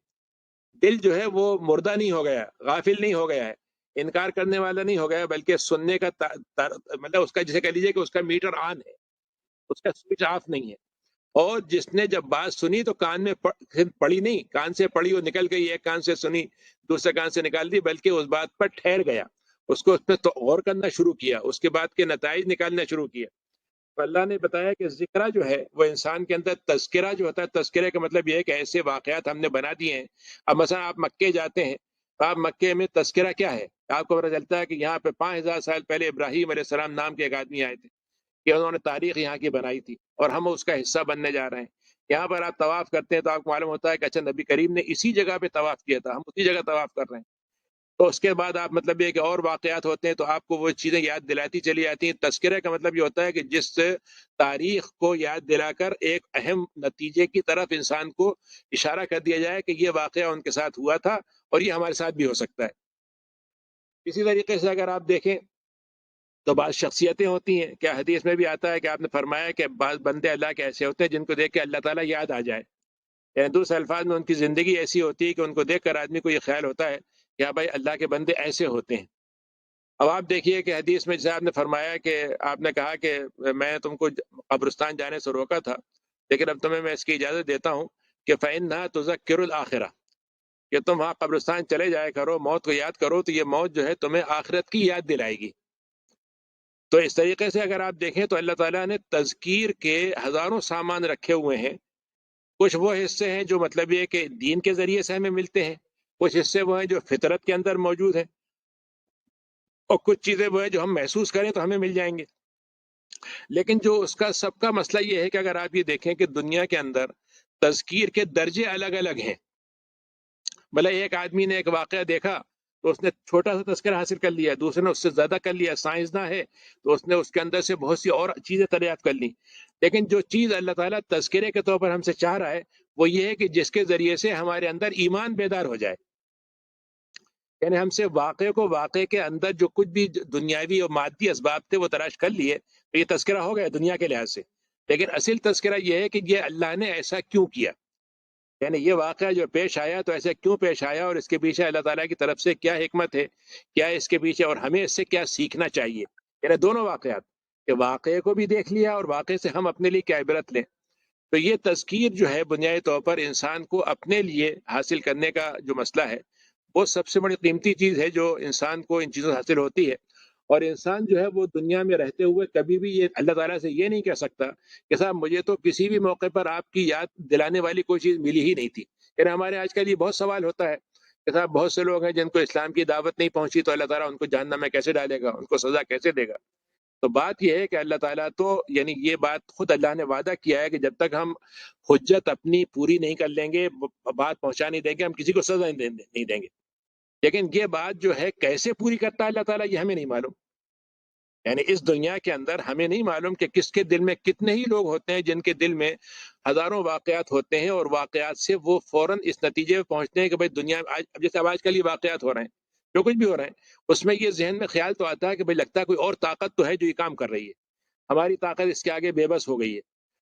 دل جو ہے وہ مردہ نہیں ہو گیا، غافل نہیں ہو گیا ہے، انکار کرنے والا نہیں ہو گیا، بلکہ سننے کا مطلب اس کا جسے کہہ لیجیے کہ اس کا میٹر آن ہے، اس کا سوئچ آف نہیں ہے۔ اور جس نے جب بات سنی تو کان میں پڑی نہیں، کان سے پڑی وہ نکل گئی، ایک کان سے سنی دوسرے کان سے نکال دی، بلکہ اس بات پر ٹھہر گیا، اس کو اس پہ تو غور کرنا شروع کیا، اس کے بعد کے نتائج نکالنا شروع کیا. تو اللہ نے بتایا کہ ذکرہ جو ہے وہ انسان کے اندر تذکرہ جو ہوتا ہے، تذکرے کا مطلب یہ ہے کہ ایسے واقعات ہم نے بنا دیے ہیں. اب مثلا آپ مکے جاتے ہیں تو آپ مکے میں تذکرہ کیا ہے، آپ کو پتہ چلتا ہے کہ یہاں پہ 5000 سال پہلے ابراہیم علیہ السلام نام کے ایک آدمی آئے تھے کہ انہوں نے تاریخ یہاں کی بنائی تھی اور ہم اس کا حصہ بننے جا رہے ہیں. یہاں پر آپ طواف کرتے ہیں تو آپ کو معلوم ہوتا ہے کہ اچھا نبی کریم نے اسی جگہ پہ طواف کیا تھا، ہم اسی جگہ طواف کر رہے ہیں. تو اس کے بعد آپ مطلب یہ کہ اور واقعات ہوتے ہیں تو آپ کو وہ چیزیں یاد دلاتی چلی جاتی ہیں. تذکرے کا مطلب یہ ہوتا ہے کہ جس تاریخ کو یاد دلا کر ایک اہم نتیجے کی طرف انسان کو اشارہ کر دیا جائے کہ یہ واقعہ ان کے ساتھ ہوا تھا اور یہ ہمارے ساتھ بھی ہو سکتا ہے. اسی طریقے سے اگر آپ دیکھیں تو بعض شخصیتیں ہوتی ہیں، کیا حدیث میں بھی آتا ہے کہ آپ نے فرمایا کہ بعض بندے اللہ کے ایسے ہوتے ہیں جن کو دیکھ کے اللہ تعالیٰ یاد آ جائے. یعنی دوسرے الفاظ میں ان کی زندگی ایسی ہوتی ہے کہ ان کو دیکھ کر آدمی کو یہ خیال ہوتا ہے کہ ہاں بھائی اللہ کے بندے ایسے ہوتے ہیں. اب آپ دیکھیے کہ حدیث میں جیسے آپ نے فرمایا کہ آپ نے کہا کہ میں تم کو قبرستان جانے سے روکا تھا، لیکن اب تمہیں میں اس کی اجازت دیتا ہوں کہ فَإِنَّهَا تُذَكِّرُ الْآخِرَةَ، کہ تم وہاں قبرستان چلے جائے کرو، موت کو یاد کرو تو یہ موت جو ہے تمہیں آخرت کی یاد دلائے گی. تو اس طریقے سے اگر آپ دیکھیں تو اللہ تعالیٰ نے تذکیر کے ہزاروں سامان رکھے ہوئے ہیں. کچھ وہ حصے ہیں جو مطلب یہ کہ دین کے ذریعے سے ہمیں ملتے ہیں، کچھ حصے وہ ہیں جو فطرت کے اندر موجود ہیں، اور کچھ چیزیں وہ ہیں جو ہم محسوس کریں تو ہمیں مل جائیں گے. لیکن جو اس کا سب کا مسئلہ یہ ہے کہ اگر آپ یہ دیکھیں کہ دنیا کے اندر تذکیر کے درجے الگ الگ ہیں. بھلے ایک آدمی نے ایک واقعہ دیکھا تو اس نے چھوٹا سا تذکرہ حاصل کر لیا، دوسرے نے اس سے زیادہ کر لیا، سائنسداں ہے تو اس نے اس کے اندر سے بہت سی اور چیزیں دریافت کر لی. لیکن جو چیز اللہ تعالیٰ تذکرے کے طور پر ہم سے چاہ رہا ہے وہ یہ ہے کہ جس کے ذریعے سے ہمارے اندر ایمان بیدار ہو جائے. یعنی ہم سے واقعے کو، واقعے کے اندر جو کچھ بھی دنیاوی اور مادی اسباب تھے وہ تلاش کر لیے تو یہ تذکرہ ہو گیا دنیا کے لحاظ سے. لیکن اصل تذکرہ یہ ہے کہ یہ اللہ نے ایسا کیوں کیا، یعنی یہ واقعہ جو پیش آیا تو ایسے کیوں پیش آیا اور اس کے پیچھے اللہ تعالیٰ کی طرف سے کیا حکمت ہے، کیا اس کے پیچھے، اور ہمیں اس سے کیا سیکھنا چاہیے. یعنی دونوں واقعات، کہ واقعے کو بھی دیکھ لیا اور واقعے سے ہم اپنے لیے کیا عبرت لیں. تو یہ تذکیر جو ہے بنیادی طور پر انسان کو اپنے لیے حاصل کرنے کا جو مسئلہ ہے وہ سب سے بڑی قیمتی چیز ہے جو انسان کو ان چیزوں سے حاصل ہوتی ہے. اور انسان جو ہے وہ دنیا میں رہتے ہوئے کبھی بھی یہ اللہ تعالیٰ سے یہ نہیں کہہ سکتا کہ صاحب مجھے تو کسی بھی موقع پر آپ کی یاد دلانے والی کوئی چیز ملی ہی نہیں تھی. یعنی ہمارے آج کل یہ بہت سوال ہوتا ہے کہ صاحب بہت سے لوگ ہیں جن کو اسلام کی دعوت نہیں پہنچی تو اللہ تعالیٰ ان کو جہنم میں کیسے ڈالے گا، ان کو سزا کیسے دے گا. تو بات یہ ہے کہ اللہ تعالیٰ تو یعنی یہ بات خود اللہ نے وعدہ کیا ہے کہ جب تک ہم حجت اپنی پوری نہیں کر لیں گے، بات پہنچا نہیں دیں گے، ہم کسی کو سزا نہیں دیں گے. لیکن یہ بات جو ہے کیسے پوری کرتا ہے اللہ تعالیٰ یہ ہمیں نہیں معلوم. یعنی اس دنیا کے اندر ہمیں نہیں معلوم کہ کس کے دل میں کتنے ہی لوگ ہوتے ہیں جن کے دل میں ہزاروں واقعات ہوتے ہیں اور واقعات سے وہ فوراً اس نتیجے میں پہنچتے ہیں کہ بھائی دنیا میں اب جیسے اب آج کل یہ واقعات ہو رہے ہیں، جو کچھ بھی ہو رہے ہیں اس میں یہ ذہن میں خیال تو آتا ہے کہ بھائی لگتا ہے کوئی اور طاقت تو ہے جو یہ کام کر رہی ہے، ہماری طاقت اس کے آگے بے بس ہو گئی ہے.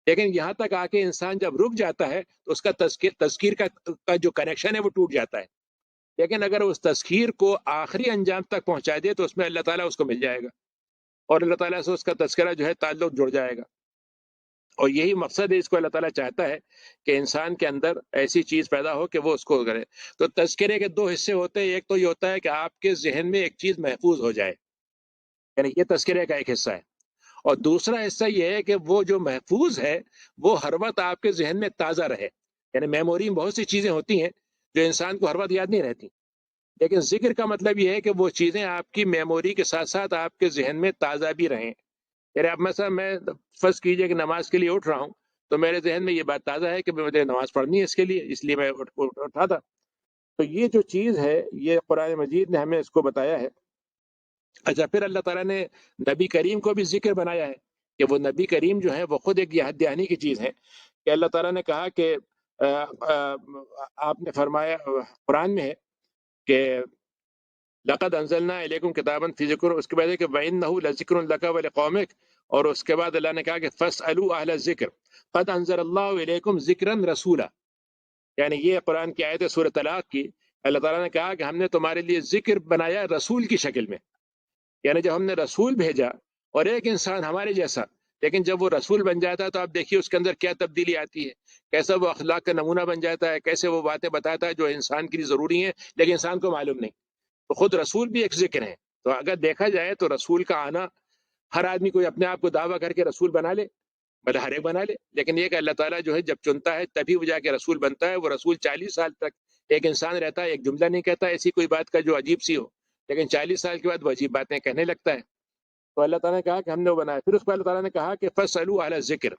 لیکن یہاں تک آ کے انسان جب رک جاتا ہے تو اس کا تذکیر کا جو کنیکشن ہے وہ ٹوٹ جاتا ہے. لیکن اگر اس تذکیر کو آخری انجام تک پہنچا دے تو اس میں اللہ تعالیٰ اس کو مل جائے گا اور اللہ تعالیٰ سے اس کا تذکرہ جو ہے تعلق جڑ جائے گا. اور یہی مقصد ہے، اس کو اللہ تعالیٰ چاہتا ہے کہ انسان کے اندر ایسی چیز پیدا ہو کہ وہ اس کو کرے. تو تذکرے کے دو حصے ہوتے ہیں، ایک تو یہ ہوتا ہے کہ آپ کے ذہن میں ایک چیز محفوظ ہو جائے، یعنی یہ تذکرے کا ایک حصہ ہے. اور دوسرا حصہ یہ ہے کہ وہ جو محفوظ ہے وہ ہر وقت آپ کے ذہن میں تازہ رہے. یعنی میموری میں بہت سی چیزیں ہوتی ہیں جو انسان کو ہر وقت یاد نہیں رہتی، لیکن ذکر کا مطلب یہ ہے کہ وہ چیزیں آپ کی میموری کے ساتھ ساتھ آپ کے ذہن میں تازہ بھی رہیں. یعنی اب مثلا میں فرض کیجئے کہ نماز کے لیے اٹھ رہا ہوں تو میرے ذہن میں یہ بات تازہ ہے کہ مجھے نماز پڑھنی ہے، اس لیے میں اٹھا تھا. تو یہ جو چیز ہے یہ قرآن مجید نے ہمیں اس کو بتایا ہے. اچھا، پھر اللہ تعالیٰ نے نبی کریم کو بھی ذکر بنایا ہے کہ وہ نبی کریم جو ہے وہ خود ایک یاد دہانی کی چیز ہے. کہ اللہ تعالیٰ نے کہا کہ آپ نے فرمایا قرآن میں ہے کہ لقد انزلنا الیکم کتابا فی ذکر، اس کے بعد ہے کہ وَإِنَّهُ لَذِكْرٌ لَكَ وَلِقَوْمِكَ، اور اس کے بعد اللہ نے کہا کہ فَاسْأَلُوا أَهْلَ الذِّكْرِ قَدْ أَنزَلَ اللَّهُ إِلَيْكُمْ ذِكْرًا رَسُولًا. یعنی یہ قرآن کی آیت ہے سورۃ طلاق کی. اللہ تعالیٰ نے کہا کہ ہم نے تمہارے لیے ذکر بنایا رسول کی شکل میں. یعنی جب ہم نے رسول بھیجا اور ایک انسان ہمارے جیسا، لیکن جب وہ رسول بن جاتا ہے تو آپ دیکھیے اس کے اندر کیا تبدیلی آتی ہے، کیسا وہ اخلاق کا نمونہ بن جاتا ہے، کیسے وہ باتیں بتاتا ہے جو انسان کے لیے ضروری ہیں لیکن انسان کو معلوم نہیں. تو خود رسول بھی ایک ذکر ہے. تو اگر دیکھا جائے تو رسول کا آنا، ہر آدمی کوئی اپنے آپ کو دعویٰ کر کے رسول بنا لے، بھلے ہر ایک بنا لے، لیکن یہ کہ اللہ تعالیٰ جو ہے جب چنتا ہے تبھی وہ جا کے رسول بنتا ہے۔ وہ رسول 40 سال تک ایک انسان رہتا ہے، ایک جملہ نہیں کہتا ایسی کوئی بات کا جو عجیب سی ہو، لیکن 40 سال کے بعد وہ عجیب باتیں کہنے لگتا ہے۔ تو اللہ تعالیٰ نے کہا کہ ہم نے وہ بنایا۔ پھر اس کو اللہ تعالیٰ نے کہا کہ فَاسْأَلُوا اہل ذکر،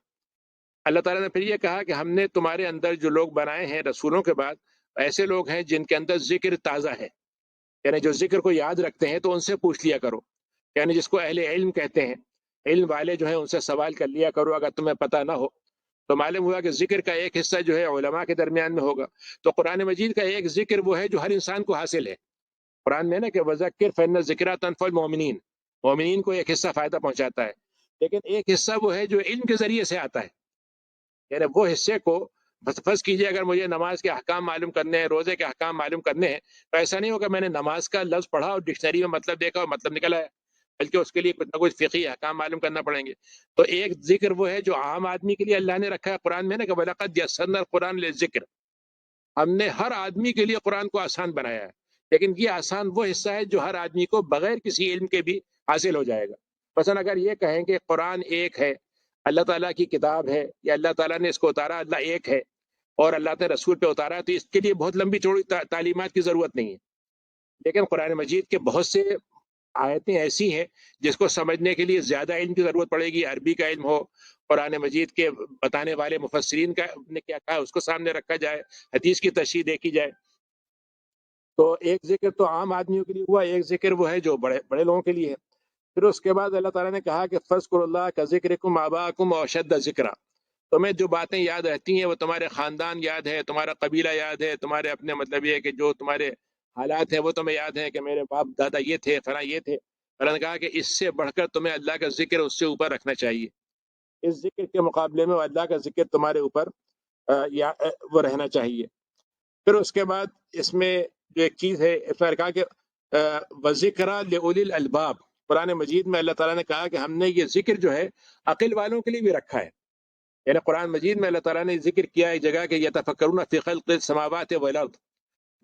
اللہ تعالیٰ نے پھر یہ کہا کہ ہم نے تمہارے اندر جو لوگ بنائے ہیں رسولوں کے بعد، ایسے لوگ ہیں جن کے اندر ذکر تازہ ہے، یعنی جو ذکر کو یاد رکھتے ہیں، تو ان سے پوچھ لیا کرو، یعنی جس کو اہل علم کہتے ہیں، علم والے جو ہیں ان سے سوال کر لیا کرو اگر تمہیں پتہ نہ ہو۔ تو معلوم ہوا کہ ذکر کا ایک حصہ جو ہے علماء کے درمیان میں ہوگا، تو قرآن مجید کا ایک ذکر وہ ہے جو ہر انسان کو حاصل ہے۔ قرآن میں نا کہ وذکر فإن الذکریٰ تنفع المؤمنین، مومنین کو ایک حصہ فائدہ پہنچاتا ہے، لیکن ایک حصہ وہ ہے جو علم کے ذریعے سے آتا ہے، یعنی وہ حصے کو فرض کیجئے اگر مجھے نماز کے احکام معلوم کرنے ہیں، روزے کے احکام معلوم کرنے ہیں، تو ایسا نہیں ہوگا میں نے نماز کا لفظ پڑھا اور ڈکشنری میں مطلب دیکھا اور مطلب نکل آیا، بلکہ اس کے لیے کچھ نہ کچھ فقہی احکام معلوم کرنا پڑیں گے۔ تو ایک ذکر وہ ہے جو عام آدمی کے لیے اللہ نے رکھا ہے قرآن میں نا کہ وَلَقَدْ يَسَّرْنَا الْقُرْآنَ لِلذِّكْرِ، ہم نے ہر آدمی کے لیے قرآن کو آسان بنایا ہے، لیکن یہ آسان وہ حصہ ہے جو ہر آدمی کو بغیر کسی علم کے بھی حاصل ہو جائے گا۔ مثلا اگر یہ کہیں کہ قرآن ایک ہے، اللہ تعالیٰ کی کتاب ہے، یا اللہ تعالیٰ نے اس کو اتارا، اللہ ایک ہے اور اللہ نے رسول پہ اتارا، تو اس کے لیے بہت لمبی چوڑی تعلیمات کی ضرورت نہیں ہے۔ لیکن قرآن مجید کے بہت سے آیتیں ایسی ہیں جس کو سمجھنے کے لیے زیادہ علم کی ضرورت پڑے گی، عربی کا علم ہو، قرآن مجید کے بتانے والے مفسرین کا نے کیا کہا اس کو سامنے رکھا جائے، حدیث کی تشریح دیکھی جائے۔ تو ایک ذکر تو عام آدمیوں کے لیے ہوا، ایک ذکر وہ ہے جو بڑے بڑے لوگوں کے لیے ہے۔ پھر اس کے بعد اللہ تعالیٰ نے کہا کہ فَاذْكُرُوا اللَّهَ كَذِكْرِكُمْ آبَاءَكُمْ وَأَشَدَّ ذِكْرًا، تمہیں جو باتیں یاد رہتی ہیں وہ تمہارے خاندان یاد ہے، تمہارا قبیلہ یاد ہے، تمہارے اپنے مطلب یہ ہے کہ جو تمہارے حالات ہیں وہ تمہیں یاد ہیں کہ میرے باپ دادا یہ تھے، فلاں یہ تھے۔ اللہ نے کہا کہ اس سے بڑھ کر تمہیں اللہ کا ذکر اس سے اوپر رکھنا چاہیے، اس ذکر کے مقابلے میں اللہ کا ذکر تمہارے اوپر وہ رہنا چاہیے۔ پھر اس کے بعد اس میں جو ایک چیز ہے، اس میں کہا کہ وَذِكْرَىٰ لِأُولِي الْأَلْبَابِ، قرآن مجید میں اللہ تعالیٰ نے کہا کہ ہم نے یہ ذکر جو ہے عقل والوں کے لیے بھی رکھا ہے، یعنی قرآن مجید میں اللہ تعالیٰ نے ذکر کیا ایک جگہ کہ یتفکرون فی خلق السماوات والارض،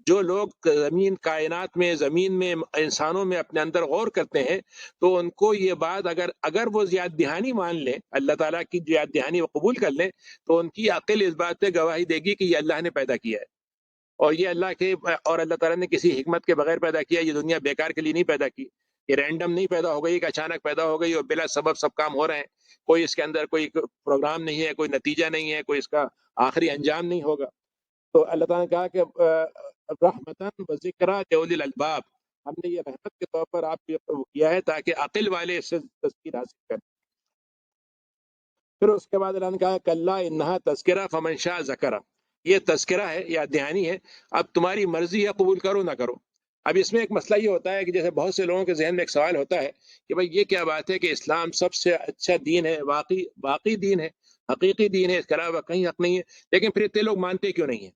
جو لوگ زمین کائنات میں، زمین میں، انسانوں میں اپنے اندر غور کرتے ہیں، تو ان کو یہ بات اگر وہ یاد دہانی مان لیں، اللہ تعالیٰ کی یاد دہانی وہ قبول کر لیں، تو ان کی عقل اس بات پہ گواہی دے گی کہ یہ اللہ نے پیدا کیا ہے، اور یہ اللہ تعالیٰ نے کسی حکمت کے بغیر پیدا کیا، یہ دنیا بیکار کے لیے نہیں پیدا کی، یہ رینڈم نہیں پیدا ہو گئی کہ اچانک پیدا ہو گئی اور بلا سبب سب کام ہو رہے ہیں، کوئی اس کے اندر کوئی پروگرام نہیں ہے، کوئی نتیجہ نہیں ہے، کوئی اس کا آخری انجام نہیں ہوگا۔ تو اللہ تعالیٰ نے کہا کہ رحمتاً و ذکریٰ لأولی الالباب، ہم نے یہ رحمت کے طور پر آپ کو کیا ہے تاکہ عقل والے اس سے تذکیر حاصل کریں۔ پھر اس کے بعد اللہ نے کہا کلا انہا تذکرہ فمن شاء ذکرہ، یہ تذکرہ ہے یا دہانی ہے، اب تمہاری مرضی ہے قبول کرو نہ کرو۔ اب اس میں ایک مسئلہ یہ ہوتا ہے کہ جیسے بہت سے لوگوں کے ذہن میں ایک سوال ہوتا ہے کہ بھئی یہ کیا بات ہے کہ اسلام سب سے اچھا دین ہے، واقعی دین ہے، حقیقی دین ہے، اس کے علاوہ کہیں حق نہیں ہے، لیکن پھر اتنے لوگ مانتے کیوں نہیں ہیں؟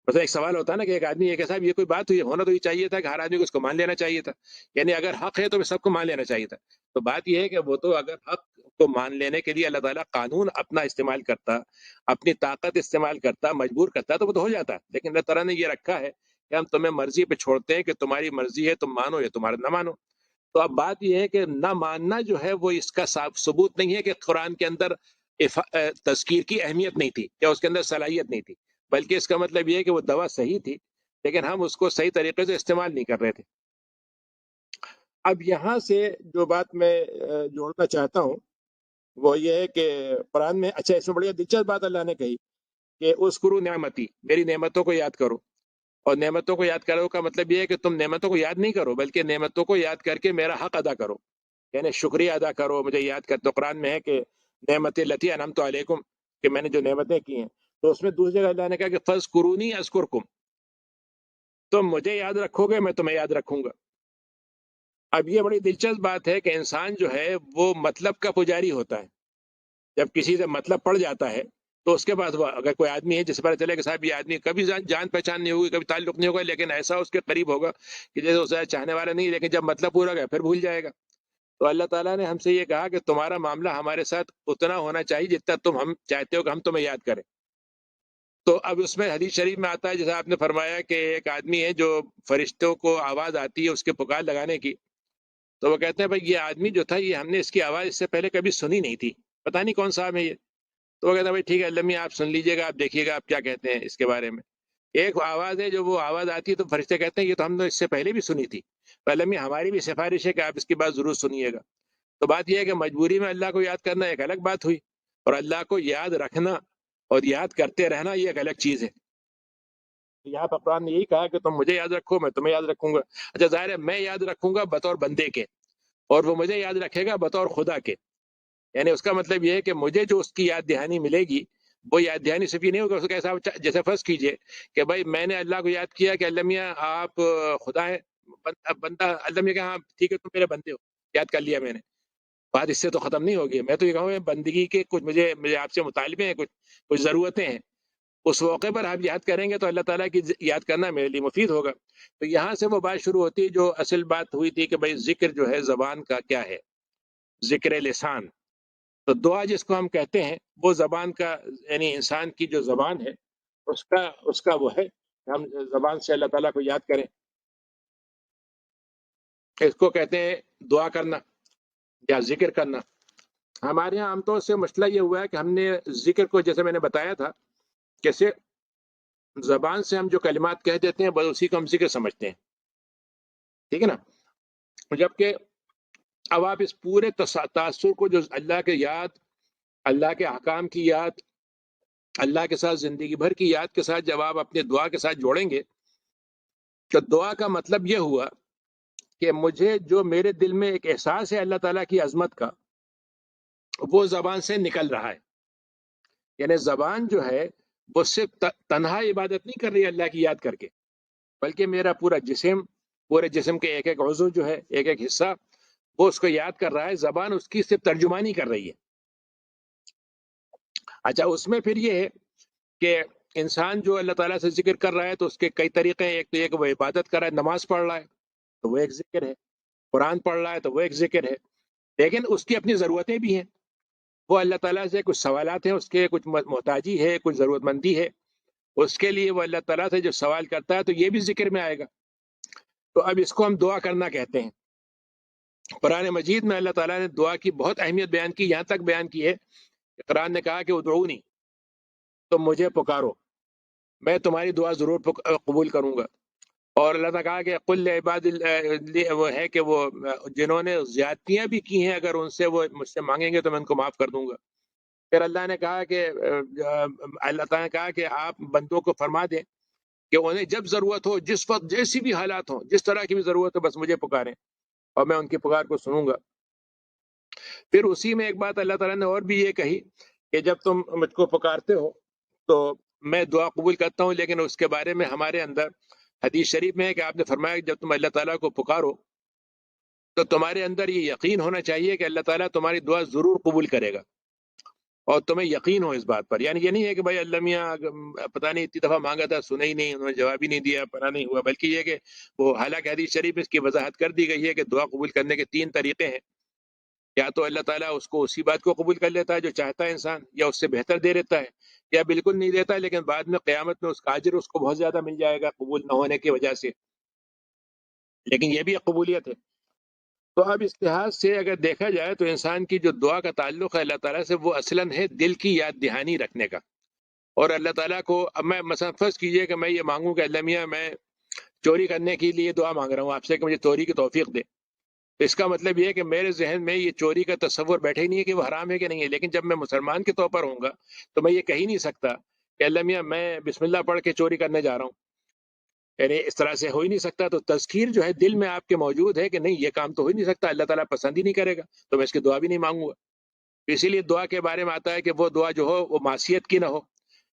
مثلا ایک سوال ہوتا ہے نا کہ ایک آدمی یہ کہ صاحب یہ کوئی بات ہونا تو یہ چاہیے تھا کہ ہر آدمی کو اس کو مان لینا چاہیے تھا، یعنی اگر حق ہے تو سب کو مان لینا چاہیے تھا۔ تو بات یہ ہے کہ وہ تو اگر حق کو مان لینے کے لیے اللہ تعالیٰ قانون اپنا استعمال کرتا، اپنی طاقت استعمال کرتا، مجبور کرتا تو وہ تو ہو جاتا، لیکن اللہ تعالیٰ نے یہ رکھا ہے کہ ہم تمہیں مرضی پہ چھوڑتے ہیں کہ تمہاری مرضی ہے، تم مانو یا تمہارا نہ مانو۔ تو اب بات یہ ہے کہ نہ ماننا جو ہے وہ اس کا ثبوت نہیں ہے کہ قرآن کے اندر تذکیر کی اہمیت نہیں تھی یا اس کے اندر صلاحیت نہیں تھی، بلکہ اس کا مطلب یہ ہے کہ وہ دوا صحیح تھی لیکن ہم اس کو صحیح طریقے سے استعمال نہیں کر رہے تھے۔ اب یہاں سے جو بات میں جوڑنا چاہتا ہوں وہ یہ ہے کہ قرآن میں اچھا اس میں بڑی دلچسپ بات اللہ نے کہی کہ اذکروا نعمتی، میری نعمتوں کو یاد کرو، اور نعمتوں کو یاد کرو کا مطلب یہ ہے کہ تم نعمتوں کو یاد نہیں کرو بلکہ نعمتوں کو یاد کر کے میرا حق ادا کرو، یعنی شکریہ ادا کرو، مجھے یاد کر۔ تو قرآن میں ہے کہ نعمت التی انعمت علیکم، کہ میں نے جو نعمتیں کی ہیں، تو اس میں دوسری جگہ اللہ نے کہا کہ فاذکرونی اذکرکم، تم مجھے یاد رکھو گے میں تمہیں یاد رکھوں گا۔ اب یہ بڑی دلچسپ بات ہے کہ انسان جو ہے وہ مطلب کا پجاری ہوتا ہے، جب کسی سے مطلب پڑ جاتا ہے تو اس کے بعد وہ اگر کوئی آدمی ہے جس پر چلے کہ صاحب یہ آدمی کبھی جان پہچان نہیں ہوگی، کبھی تعلق نہیں ہوگا، لیکن ایسا اس کے قریب ہوگا کہ جیسے اسے چاہنے والا نہیں، لیکن جب مطلب پورا گیا پھر بھول جائے گا۔ تو اللہ تعالیٰ نے ہم سے یہ کہا کہ تمہارا معاملہ ہمارے ساتھ اتنا ہونا چاہیے جتنا تم ہم چاہتے ہو کہ ہم تمہیں یاد کریں۔ تو اب اس میں حدیث شریف میں آتا ہے جیسا آپ نے فرمایا کہ ایک آدمی ہے جو فرشتوں کو آواز آتی ہے اس کے پکار لگانے کی، تو وہ کہتے ہیں بھائی یہ آدمی جو تھا یہ ہم نے اس کی آواز اس سے پہلے کبھی سنی نہیں تھی، پتہ نہیں کون صاحب ہے یہ۔ تو وہ کہتا ہے بھائی ٹھیک ہے اللہ میاں آپ سن لیجیے گا، آپ دیکھیے گا آپ کیا کہتے ہیں اس کے بارے میں۔ ایک آواز ہے جو وہ آواز آتی ہے تو فرشتے کہتے ہیں یہ تو ہم نے اس سے پہلے بھی سنی تھی، تو اللہ میاں ہماری بھی سفارش ہے کہ آپ اس کی بات ضرور سنیے گا۔ تو بات یہ ہے کہ مجبوری میں اللہ کو یاد کرنا ایک الگ بات ہوئی، اور اللہ کو یاد رکھنا اور یاد کرتے رہنا یہ ایک الگ چیز ہے۔ یہاں پر قرآن نے یہی کہا کہ تم مجھے یاد رکھو میں تمہیں یاد رکھوں گا۔ اچھا ظاہر ہے میں یاد رکھوں گا بطور بندے کے، اور وہ مجھے یاد رکھے گا بطور خدا کے، یعنی اس کا مطلب یہ ہے کہ مجھے جو اس کی یاد دہانی ملے گی وہ یاد دہانی صرف یہ نہیں ہوگا اس کا ایسا جیسے فرض کیجئے کہ بھائی میں نے اللہ کو یاد کیا کہ اللہ میاں آپ خدا ہیں، بندہ اللہ میاں کہ ہاں ٹھیک ہے تم میرے بندے ہو، یاد کر لیا میں نے، بات اس سے تو ختم نہیں ہوگی۔ میں تو یہ کہوں بندگی کے کچھ مجھے آپ سے مطالبے ہیں، کچھ ضرورتیں ہیں، اس موقع پر آپ یاد کریں گے تو اللہ تعالیٰ کی یاد کرنا میرے لیے مفید ہوگا۔ تو یہاں سے وہ بات شروع ہوتی ہے جو اصل بات ہوئی تھی کہ بھائی ذکر جو ہے زبان کا کیا ہے، ذکر لسان۔ تو دعا جس کو ہم کہتے ہیں وہ زبان کا، یعنی انسان کی جو زبان ہے اس کا وہ ہے کہ ہم زبان سے اللہ تعالیٰ کو یاد کریں، اس کو کہتے ہیں دعا کرنا یا ذکر کرنا۔ ہمارے یہاں عام طور سے مسئلہ یہ ہوا ہے کہ ہم نے ذکر کو جیسے میں نے بتایا تھا کیسے زبان سے ہم جو کلمات کہہ دیتے ہیں بس اسی کو ہم ذکر سمجھتے ہیں، ٹھیک ہے نا، جبکہ اب آپ اس پورے تاثر کو جو اللہ کے یاد، اللہ کے احکام کی یاد، اللہ کے ساتھ زندگی بھر کی یاد کے ساتھ جب آپ اپنے دعا کے ساتھ جوڑیں گے تو دعا کا مطلب یہ ہوا کہ مجھے جو میرے دل میں ایک احساس ہے اللہ تعالیٰ کی عظمت کا وہ زبان سے نکل رہا ہے، یعنی زبان جو ہے وہ صرف تنہا عبادت نہیں کر رہی ہے اللہ کی یاد کر کے، بلکہ میرا پورے جسم کے ایک ایک عضو جو ہے، ایک ایک حصہ وہ اس کو یاد کر رہا ہے، زبان اس کی صرف ترجمانی کر رہی ہے۔ اچھا اس میں پھر یہ ہے کہ انسان جو اللہ تعالیٰ سے ذکر کر رہا ہے تو اس کے کئی طریقے ہیں، ایک تو یہ کہ وہ عبادت کر رہا ہے، نماز پڑھ رہا ہے تو وہ ایک ذکر ہے، قرآن پڑھ رہا ہے تو وہ ایک ذکر ہے، لیکن اس کی اپنی ضرورتیں بھی ہیں، وہ اللہ تعالیٰ سے کچھ سوالات ہیں، اس کے کچھ محتاجی ہے، کچھ ضرورت مندی ہے، اس کے لیے وہ اللہ تعالیٰ سے جو سوال کرتا ہے تو یہ بھی ذکر میں آئے گا۔ تو اب اس کو ہم دعا کرنا کہتے ہیں۔ قرآن مجید میں اللہ تعالیٰ نے دعا کی بہت اہمیت بیان کی، یہاں تک بیان کی ہے کہ قرآن نے کہا کہ ادعونی، تم مجھے پکارو میں تمہاری دعا ضرور قبول کروں گا۔ اور اللہ تعالیٰ کہا کہ قل عباد وہ ہے کہ وہ جنہوں نے زیادتیاں بھی کی ہیں اگر ان سے وہ مجھ سے مانگیں گے تو میں ان کو معاف کر دوں گا۔ پھر اللہ نے کہا کہ اللہ تعالیٰ نے کہا کہ آپ بندوں کو فرما دیں کہ انہیں جب ضرورت ہو، جس وقت جیسی بھی حالات ہوں، جس طرح کی بھی ضرورت ہو، بس مجھے پکاریں اور میں ان کی پکار کو سنوں گا۔ پھر اسی میں ایک بات اللہ تعالیٰ نے اور بھی یہ کہی کہ جب تم مجھ کو پکارتے ہو تو میں دعا قبول کرتا ہوں، لیکن اس کے بارے میں ہمارے اندر حدیث شریف میں ہے کہ آپ نے فرمایا کہ جب تم اللہ تعالیٰ کو پکارو تو تمہارے اندر یہ یقین ہونا چاہیے کہ اللہ تعالیٰ تمہاری دعا ضرور قبول کرے گا، اور تمہیں یقین ہو اس بات پر۔ یعنی یہ نہیں ہے کہ بھائی اللہ میاں پتہ نہیں اتنی دفعہ مانگا تھا سنا ہی نہیں، انہوں نے جواب ہی نہیں دیا، پتہ نہیں ہوا، بلکہ یہ کہ وہ حالانکہ حدیث شریف میں اس کی وضاحت کر دی گئی ہے کہ دعا قبول کرنے کے 3 طریقے ہیں، یا تو اللہ تعالیٰ اس کو اسی بات کو قبول کر لیتا ہے جو چاہتا ہے انسان، یا اس سے بہتر دے دیتا ہے، یا بالکل نہیں دیتا لیکن بعد میں قیامت میں اس کا اجر اس کو بہت زیادہ مل جائے گا قبول نہ ہونے کی وجہ سے، لیکن یہ بھی ایک قبولیت ہے۔ تو اب اس لحاظ سے اگر دیکھا جائے تو انسان کی جو دعا کا تعلق ہے اللہ تعالیٰ سے وہ اصلاً ہے دل کی یاد دہانی رکھنے کا، اور اللہ تعالیٰ کو اب میں مثلا فرض کیجئے کہ میں یہ مانگوں کہ اللہ میاں میں چوری کرنے کے لیے دعا مانگ رہا ہوں آپ سے کہ مجھے چوری کی توفیق دے، اس کا مطلب یہ ہے کہ میرے ذہن میں یہ چوری کا تصور بیٹھے ہی نہیں ہے کہ وہ حرام ہے کہ نہیں ہے، لیکن جب میں مسلمان کے طور پر ہوں گا تو میں یہ کہہ ہی نہیں سکتا کہ اللہ میاں میں بسم اللہ پڑھ کے چوری کرنے جا رہا ہوں، یعنی اس طرح سے ہو ہی نہیں سکتا۔ تو تذکیر جو ہے دل میں آپ کے موجود ہے کہ نہیں یہ کام تو ہو ہی نہیں سکتا، اللہ تعالیٰ پسند ہی نہیں کرے گا تو میں اس کی دعا بھی نہیں مانگوں گا۔ اسی لیے دعا کے بارے میں آتا ہے کہ وہ دعا جو ہو وہ معصیت کی نہ ہو،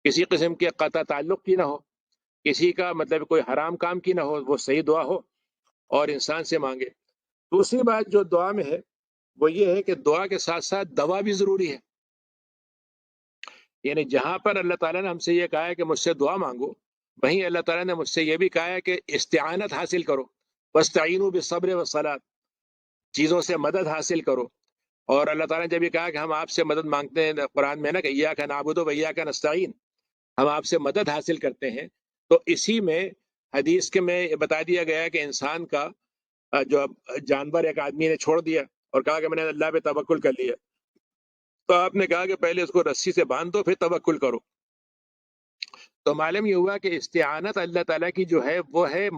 کسی قسم کے قطع تعلق کی نہ ہو، کسی کا مطلب کوئی حرام کام کی نہ ہو، وہ صحیح دعا ہو اور انسان سے مانگے۔ دوسری بات جو دعا میں ہے وہ یہ ہے کہ دعا کے ساتھ ساتھ دوا بھی ضروری ہے، یعنی جہاں پر اللہ تعالیٰ نے ہم سے یہ کہا ہے کہ مجھ سے دعا مانگو، وہیں اللہ تعالیٰ نے مجھ سے یہ بھی کہا ہے کہ استعانت حاصل کرو، واستعینوا بالصبر والصلاۃ، چیزوں سے مدد حاصل کرو۔ اور اللہ تعالیٰ نے جب یہ کہا کہ ہم آپ سے مدد مانگتے ہیں قرآن میں نا کہ ایاک نعبد و ایاک نستعین، ہم آپ سے مدد حاصل کرتے ہیں، تو اسی میں حدیث کے میں بتا دیا گیا ہے کہ انسان کا جو اب جانور ایک آدمی نے چھوڑ دیا اور کہا کہ میں نے اللہ پہ توکل کر لیا، تو آپ نے کہا کہ پہلے اس کو رسی سے باندھ دو پھر توکل کرو. تو معلوم یہ ہوا کہ استعانت اللہ تعالیٰ کی جو ہے وہ ہے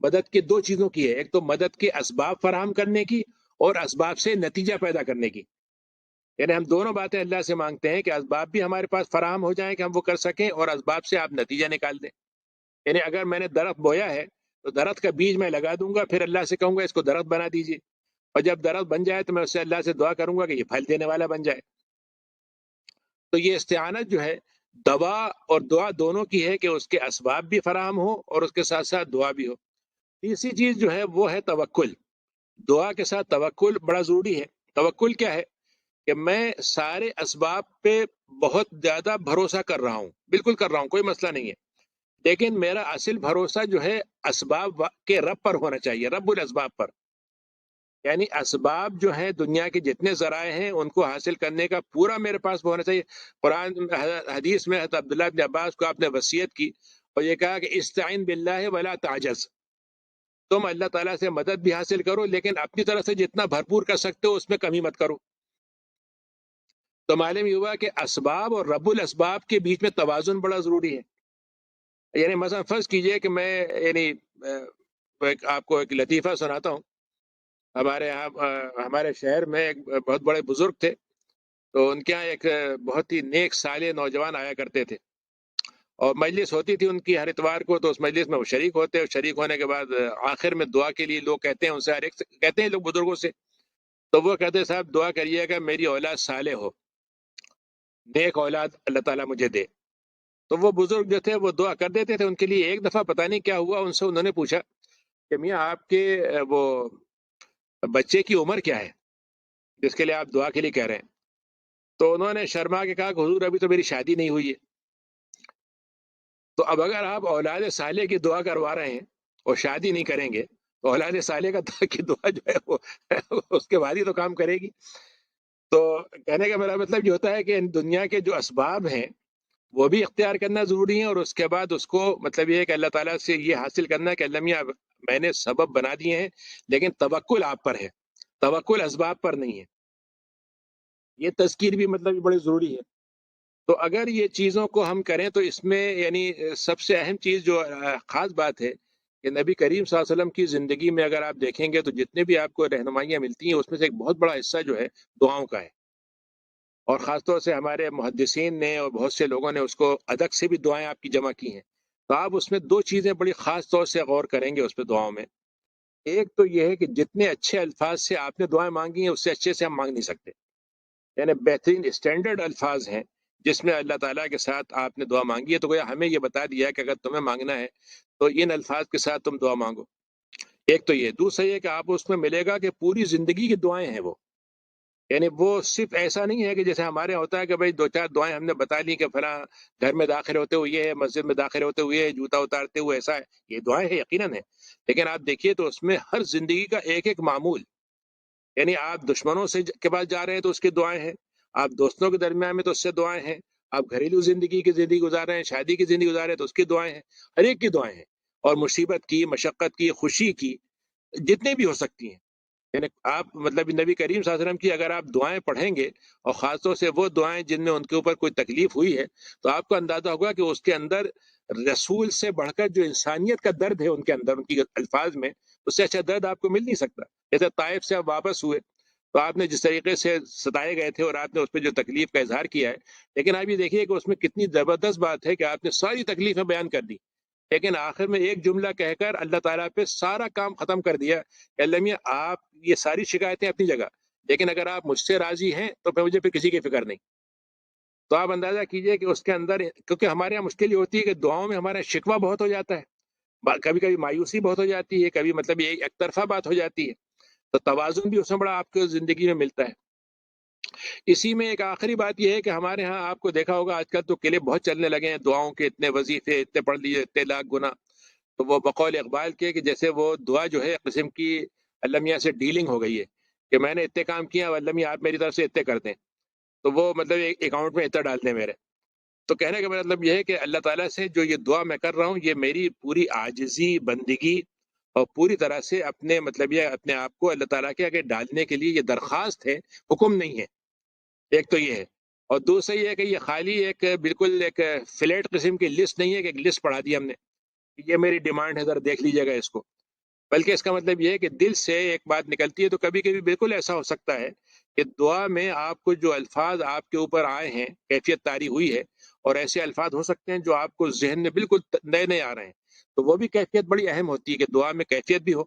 مدد کے دو چیزوں کی ہے. ایک تو مدد کے اسباب فراہم کرنے کی اور اسباب سے نتیجہ پیدا کرنے کی. یعنی ہم دونوں باتیں اللہ سے مانگتے ہیں کہ اسباب بھی ہمارے پاس فراہم ہو جائیں کہ ہم وہ کر سکیں، اور اسباب سے آپ نتیجہ نکال دیں. یعنی اگر میں نے درخت بویا ہے تو درخت کا بیج میں لگا دوں گا، پھر اللہ سے کہوں گا اس کو درخت بنا دیجیے، اور جب درخت بن جائے تو میں اس سے اللہ سے دعا کروں گا کہ یہ پھل دینے والا بن جائے. تو یہ استعانت جو ہے دوا اور دعا دونوں کی ہے کہ اس کے اسباب بھی فراہم ہو اور اس کے ساتھ ساتھ دعا بھی ہو. تیسری چیز جو ہے وہ ہے توکل. دعا کے ساتھ توکل بڑا ضروری ہے. توکل کیا ہے؟ کہ میں سارے اسباب پہ بہت زیادہ بھروسہ کر رہا ہوں، بالکل کر رہا ہوں، کوئی مسئلہ نہیں ہے، لیکن میرا اصل بھروسہ جو ہے اسباب کے رب پر ہونا چاہیے، رب الاسباب پر. یعنی اسباب جو ہیں دنیا کے جتنے ذرائع ہیں ان کو حاصل کرنے کا پورا میرے پاس ہونا چاہیے. قرآن حدیث میں حضرت عبداللہ بن عباس کو آپ نے وصیت کی اور یہ کہا کہ استعین باللہ ولا تعجز، تم اللہ تعالیٰ سے مدد بھی حاصل کرو لیکن اپنی طرف سے جتنا بھرپور کر سکتے ہو اس میں کمی مت کرو. تو معلوم یہ ہوا کہ اسباب اور رب الاسباب کے بیچ میں توازن بڑا ضروری ہے. یعنی مثلا فرض کیجئے کہ میں آپ کو ایک لطیفہ سناتا ہوں. ہمارے یہاں ہمارے شہر میں ایک بہت بڑے بزرگ تھے، تو ان کے یہاں ایک بہت ہی نیک صالح نوجوان آیا کرتے تھے، اور مجلس ہوتی تھی ان کی ہر اتوار کو. تو اس مجلس میں وہ شریک ہوتے، اور شریک ہونے کے بعد آخر میں دعا کے لیے لوگ کہتے ہیں ان سے، ہر ایک کہتے ہیں لوگ بزرگوں سے، تو وہ کہتے ہیں صاحب دعا کریے گا میری اولاد صالح ہو، نیک اولاد اللہ تعالیٰ مجھے دے. تو وہ بزرگ جو تھے وہ دعا کر دیتے تھے ان کے لیے. ایک دفعہ پتہ نہیں کیا ہوا، ان سے انہوں نے پوچھا کہ میاں آپ کے وہ بچے کی عمر کیا ہے جس کے لیے آپ دعا کے لیے کہہ رہے ہیں؟ تو انہوں نے شرما کے کہا کہ حضور ابھی تو میری شادی نہیں ہوئی ہے. تو اب اگر آپ اولاد صالح کی دعا کروا رہے ہیں اور شادی نہیں کریں گے تو اولاد صالح کی دعا جو ہے وہ اس کے بعد ہی تو کام کرے گی. تو کہنے کا میرا مطلب یہ ہوتا ہے کہ دنیا کے جو اسباب ہیں وہ بھی اختیار کرنا ضروری ہے، اور اس کے بعد اس کو مطلب یہ ہے کہ اللہ تعالیٰ سے یہ حاصل کرنا ہے کہ اللہ میاں میں نے سبب بنا دیے ہیں لیکن توکل آپ پر ہے، توکل اسباب پر نہیں ہے. یہ تذکیر بھی مطلب بڑی ضروری ہے. تو اگر یہ چیزوں کو ہم کریں تو اس میں یعنی سب سے اہم چیز جو خاص بات ہے کہ نبی کریم صلی اللہ علیہ وسلم کی زندگی میں اگر آپ دیکھیں گے تو جتنے بھی آپ کو رہنمائیاں ملتی ہیں اس میں سے ایک بہت بڑا حصہ جو ہے دعاؤں کا ہے. اور خاص طور سے ہمارے محدثین نے اور بہت سے لوگوں نے اس کو ادب سے بھی دعائیں آپ کی جمع کی ہیں. تو آپ اس میں دو چیزیں بڑی خاص طور سے غور کریں گے اس پہ دعاؤں میں. ایک تو یہ ہے کہ جتنے اچھے الفاظ سے آپ نے دعائیں مانگی ہیں اس سے اچھے سے ہم مانگ نہیں سکتے. یعنی بہترین اسٹینڈرڈ الفاظ ہیں جس میں اللہ تعالیٰ کے ساتھ آپ نے دعا مانگی ہے. تو گویا ہمیں یہ بتا دیا کہ اگر تمہیں مانگنا ہے تو ان الفاظ کے ساتھ تم دعا مانگو. ایک تو یہ. دوسرا یہ کہ آپ اس میں ملے گا کہ پوری زندگی کی دعائیں ہیں وہ. یعنی وہ صرف ایسا نہیں ہے کہ جیسے ہمارے ہوتا ہے کہ بھائی دو چار دعائیں ہم نے بتا لی کہ فلاں گھر میں داخل ہوتے ہوئے یہ ہے، مسجد میں داخل ہوتے ہوئے یہ ہے، جوتا اتارتے ہوئے ایسا ہے. یہ دعائیں ہیں یقیناً ہے، لیکن آپ دیکھیے تو اس میں ہر زندگی کا ایک ایک معمول. یعنی آپ دشمنوں سے کے پاس جا رہے ہیں تو اس کی دعائیں ہیں، آپ دوستوں کے درمیان میں تو اس سے دعائیں ہیں، آپ گھریلو زندگی گزار رہے ہیں، شادی کی زندگی گزار رہے ہیں تو اس کی دعائیں ہیں. ہر ایک کی دعائیں ہیں، اور مصیبت کی، مشقت کی، خوشی کی، جتنے بھی ہو سکتی ہیں. یعنی آپ مطلب نبی کریم صلی اللہ علیہ وسلم کی اگر آپ دعائیں پڑھیں گے، اور خاص طور سے وہ دعائیں جن میں ان کے اوپر کوئی تکلیف ہوئی ہے، تو آپ کو اندازہ ہوگا کہ اس کے اندر رسول سے بڑھ کر جو انسانیت کا درد ہے ان کے اندر، ان کی الفاظ میں، اس سے اچھا درد آپ کو مل نہیں سکتا. جیسے طائف سے آپ واپس ہوئے تو آپ نے جس طریقے سے ستائے گئے تھے اور آپ نے اس پہ جو تکلیف کا اظہار کیا ہے، لیکن آپ یہ دیکھیے کہ اس میں کتنی زبردست بات ہے کہ آپ نے ساری تکلیفیں بیان کر دی، لیکن آخر میں ایک جملہ کہہ کر اللہ تعالیٰ پہ سارا کام ختم کر دیا کہ اللہ میاں آپ یہ ساری شکایتیں اپنی جگہ، لیکن اگر آپ مجھ سے راضی ہیں تو پھر مجھے پھر کسی کی فکر نہیں. تو آپ اندازہ کیجئے کہ اس کے اندر، کیونکہ ہمارے یہاں مشکل یہ ہوتی ہے کہ دعاؤں میں ہمارا شکوہ بہت ہو جاتا ہے، کبھی کبھی مایوسی بہت ہو جاتی ہے، کبھی مطلب یہ ایک طرفہ بات ہو جاتی ہے. تو توازن بھی اس میں بڑا آپ کو زندگی میں ملتا ہے. اسی میں ایک آخری بات یہ ہے کہ ہمارے ہاں آپ کو دیکھا ہوگا آج کل تو قلعے بہت چلنے لگے ہیں دعاؤں کے، اتنے وظیفے اتنے پڑھ لیے، اتنے لاکھ گنا. تو وہ بقول اقبال کے کہ جیسے وہ دعا جو ہے قسم کی اللہ میاں سے ڈیلنگ ہو گئی ہے کہ میں نے اتنے کام کیا، اللہ میاں آپ میری طرف سے اتنے کر دیں، تو وہ مطلب ایک اکاؤنٹ میں اتنا ڈال دیں میرے. تو کہنے کا مطلب یہ ہے کہ اللہ تعالیٰ سے جو یہ دعا میں کر رہا ہوں یہ میری پوری عاجزی، بندگی اور پوری طرح سے اپنے مطلب یہ اپنے آپ کو اللہ تعالیٰ کے آگے ڈالنے کے لیے یہ درخواست ہے، حکم نہیں ہے. ایک تو یہ ہے. اور دوسرا یہ ہے کہ یہ خالی ایک بالکل ایک فلیٹ قسم کی لسٹ نہیں ہے کہ ایک لسٹ پڑھا دی ہم نے، یہ میری ڈیمانڈ ہے، ذرا دیکھ لیجیے گا اس کو. بلکہ اس کا مطلب یہ ہے کہ دل سے ایک بات نکلتی ہے. تو کبھی کبھی بالکل ایسا ہو سکتا ہے کہ دعا میں آپ کو جو الفاظ آپ کے اوپر آئے ہیں، کیفیت طاری ہوئی ہے، اور ایسے الفاظ ہو سکتے ہیں جو آپ کو ذہن میں بالکل نئے نئے آ رہے ہیں، تو وہ بھی کیفیت بڑی اہم ہوتی ہے کہ دعا میں کیفیت بھی ہو.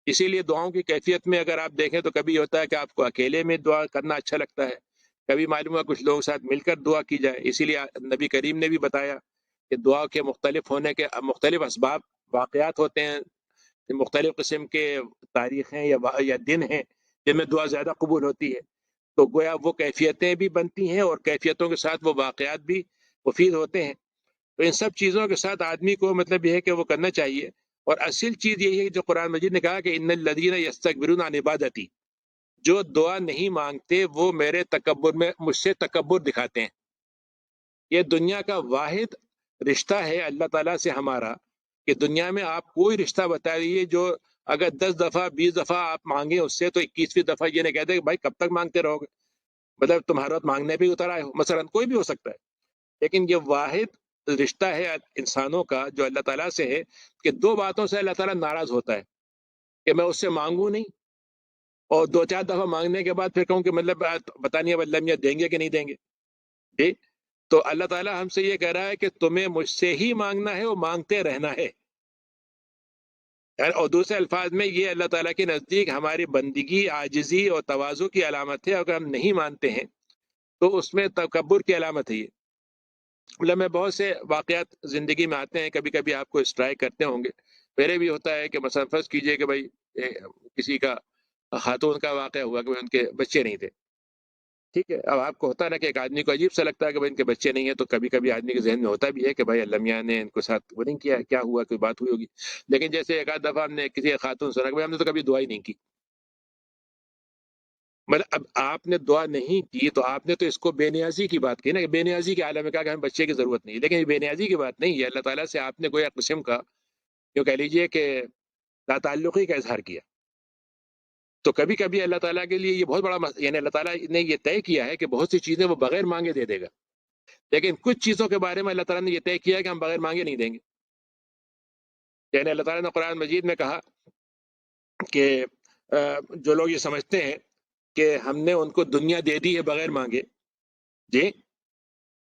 اسی لیے دعاؤں کی کیفیت میں اگر آپ دیکھیں تو کبھی ہوتا ہے کہ آپ کو اکیلے میں دعا کرنا اچھا لگتا ہے، کبھی معلوم ہوا کچھ لوگوں کے ساتھ مل کر دعا کی جائے. اسی لیے نبی کریم نے بھی بتایا کہ دعا کے مختلف ہونے کے مختلف اسباب واقعات ہوتے ہیں، مختلف قسم کے تاریخیں یا دن ہیں جن میں دعا زیادہ قبول ہوتی ہے. تو گویا وہ کیفیتیں بھی بنتی ہیں اور کیفیتوں کے ساتھ وہ واقعات بھی مفید ہوتے ہیں. تو ان سب چیزوں کے ساتھ آدمی کو مطلب یہ ہے کہ وہ کرنا چاہیے. اور اصل چیز یہی ہے جو قرآن مجید نے کہا کہ ان الذین یستکبرون عن عبادتی، جو دعا نہیں مانگتے وہ میرے تکبر میں مجھ سے تکبر دکھاتے ہیں. یہ دنیا کا واحد رشتہ ہے اللہ تعالیٰ سے ہمارا، کہ دنیا میں آپ کوئی رشتہ بتائیے جو اگر 10 دفعہ 20 دفعہ آپ مانگیں اس سے، تو 21ویں دفعہ یہ نہیں کہتے کہ بھائی کب تک مانگتے رہو گے، مطلب تمہارا وقت مانگنے پہ اتر آئے ہو، مثلا کوئی بھی ہو سکتا ہے. لیکن یہ واحد رشتہ ہے انسانوں کا جو اللہ تعالیٰ سے ہے کہ دو باتوں سے اللہ تعالیٰ ناراض ہوتا ہے، کہ میں اس سے مانگوں نہیں، اور 2-4 دفعہ مانگنے کے بعد پھر کہوں کہ مطلب پتہ نہیں اب اللہ میاں دیں گے کہ نہیں دیں گے. ٹھیک. تو اللہ تعالیٰ ہم سے یہ کہہ رہا ہے کہ تمہیں مجھ سے ہی مانگنا ہے اور مانگتے رہنا ہے. اور دوسرے الفاظ میں یہ اللہ تعالیٰ کے نزدیک ہماری بندگی، عاجزی اور تواضع کی علامت ہے. اگر ہم نہیں مانتے ہیں تو اس میں تکبر کی علامت ہے. یہ مطلب میں بہت سے واقعات زندگی میں آتے ہیں، کبھی کبھی آپ کو اسٹرائک کرتے ہوں گے. میرے بھی ہوتا ہے کہ مثلا فرض کیجئے کہ بھائی کسی کا خاتون کا واقعہ ہوا کہ ان کے بچے نہیں تھے. ٹھیک ہے. اب آپ کو ہوتا ہے نا کہ ایک آدمی کو عجیب سا لگتا ہے کہ بھائی ان کے بچے نہیں ہیں، تو کبھی کبھی آدمی کے ذہن میں ہوتا بھی ہے کہ بھائی اللہ میاں نے ان کو ساتھ وہ نہیں کیا، کیا ہوا، کوئی بات ہوئی ہوگی. لیکن جیسے ایک آدھ دفعہ ہم نے کسی خاتون سے سنا کہ بھائی ہم نے تو کبھی دعا ہی نہیں کی. مطلب اب آپ نے دعا نہیں کی تو آپ نے تو اس کو بے نیازی کی بات کی نا، کہ بے نیازی کے عالم میں کہا کہ ہمیں بچے کی ضرورت نہیں. لیکن یہ بے نیازی کی بات نہیں ہے، اللہ تعالیٰ سے آپ نے کوئی قسم کا جو کہہ لیجئے کہ لا تعلقی کا اظہار کیا. تو کبھی کبھی اللہ تعالیٰ کے لیے یہ بہت بڑا یعنی اللہ تعالیٰ نے یہ طے کیا ہے کہ بہت سی چیزیں وہ بغیر مانگے دے دے گا، لیکن کچھ چیزوں کے بارے میں اللہ تعالیٰ نے یہ طے کیا ہے کہ ہم بغیر مانگے نہیں دیں گے. یعنی اللہ تعالیٰ نے قرآن مجید میں کہا کہ جو لوگ یہ سمجھتے ہیں کہ ہم نے ان کو دنیا دے دی ہے بغیر مانگے، جی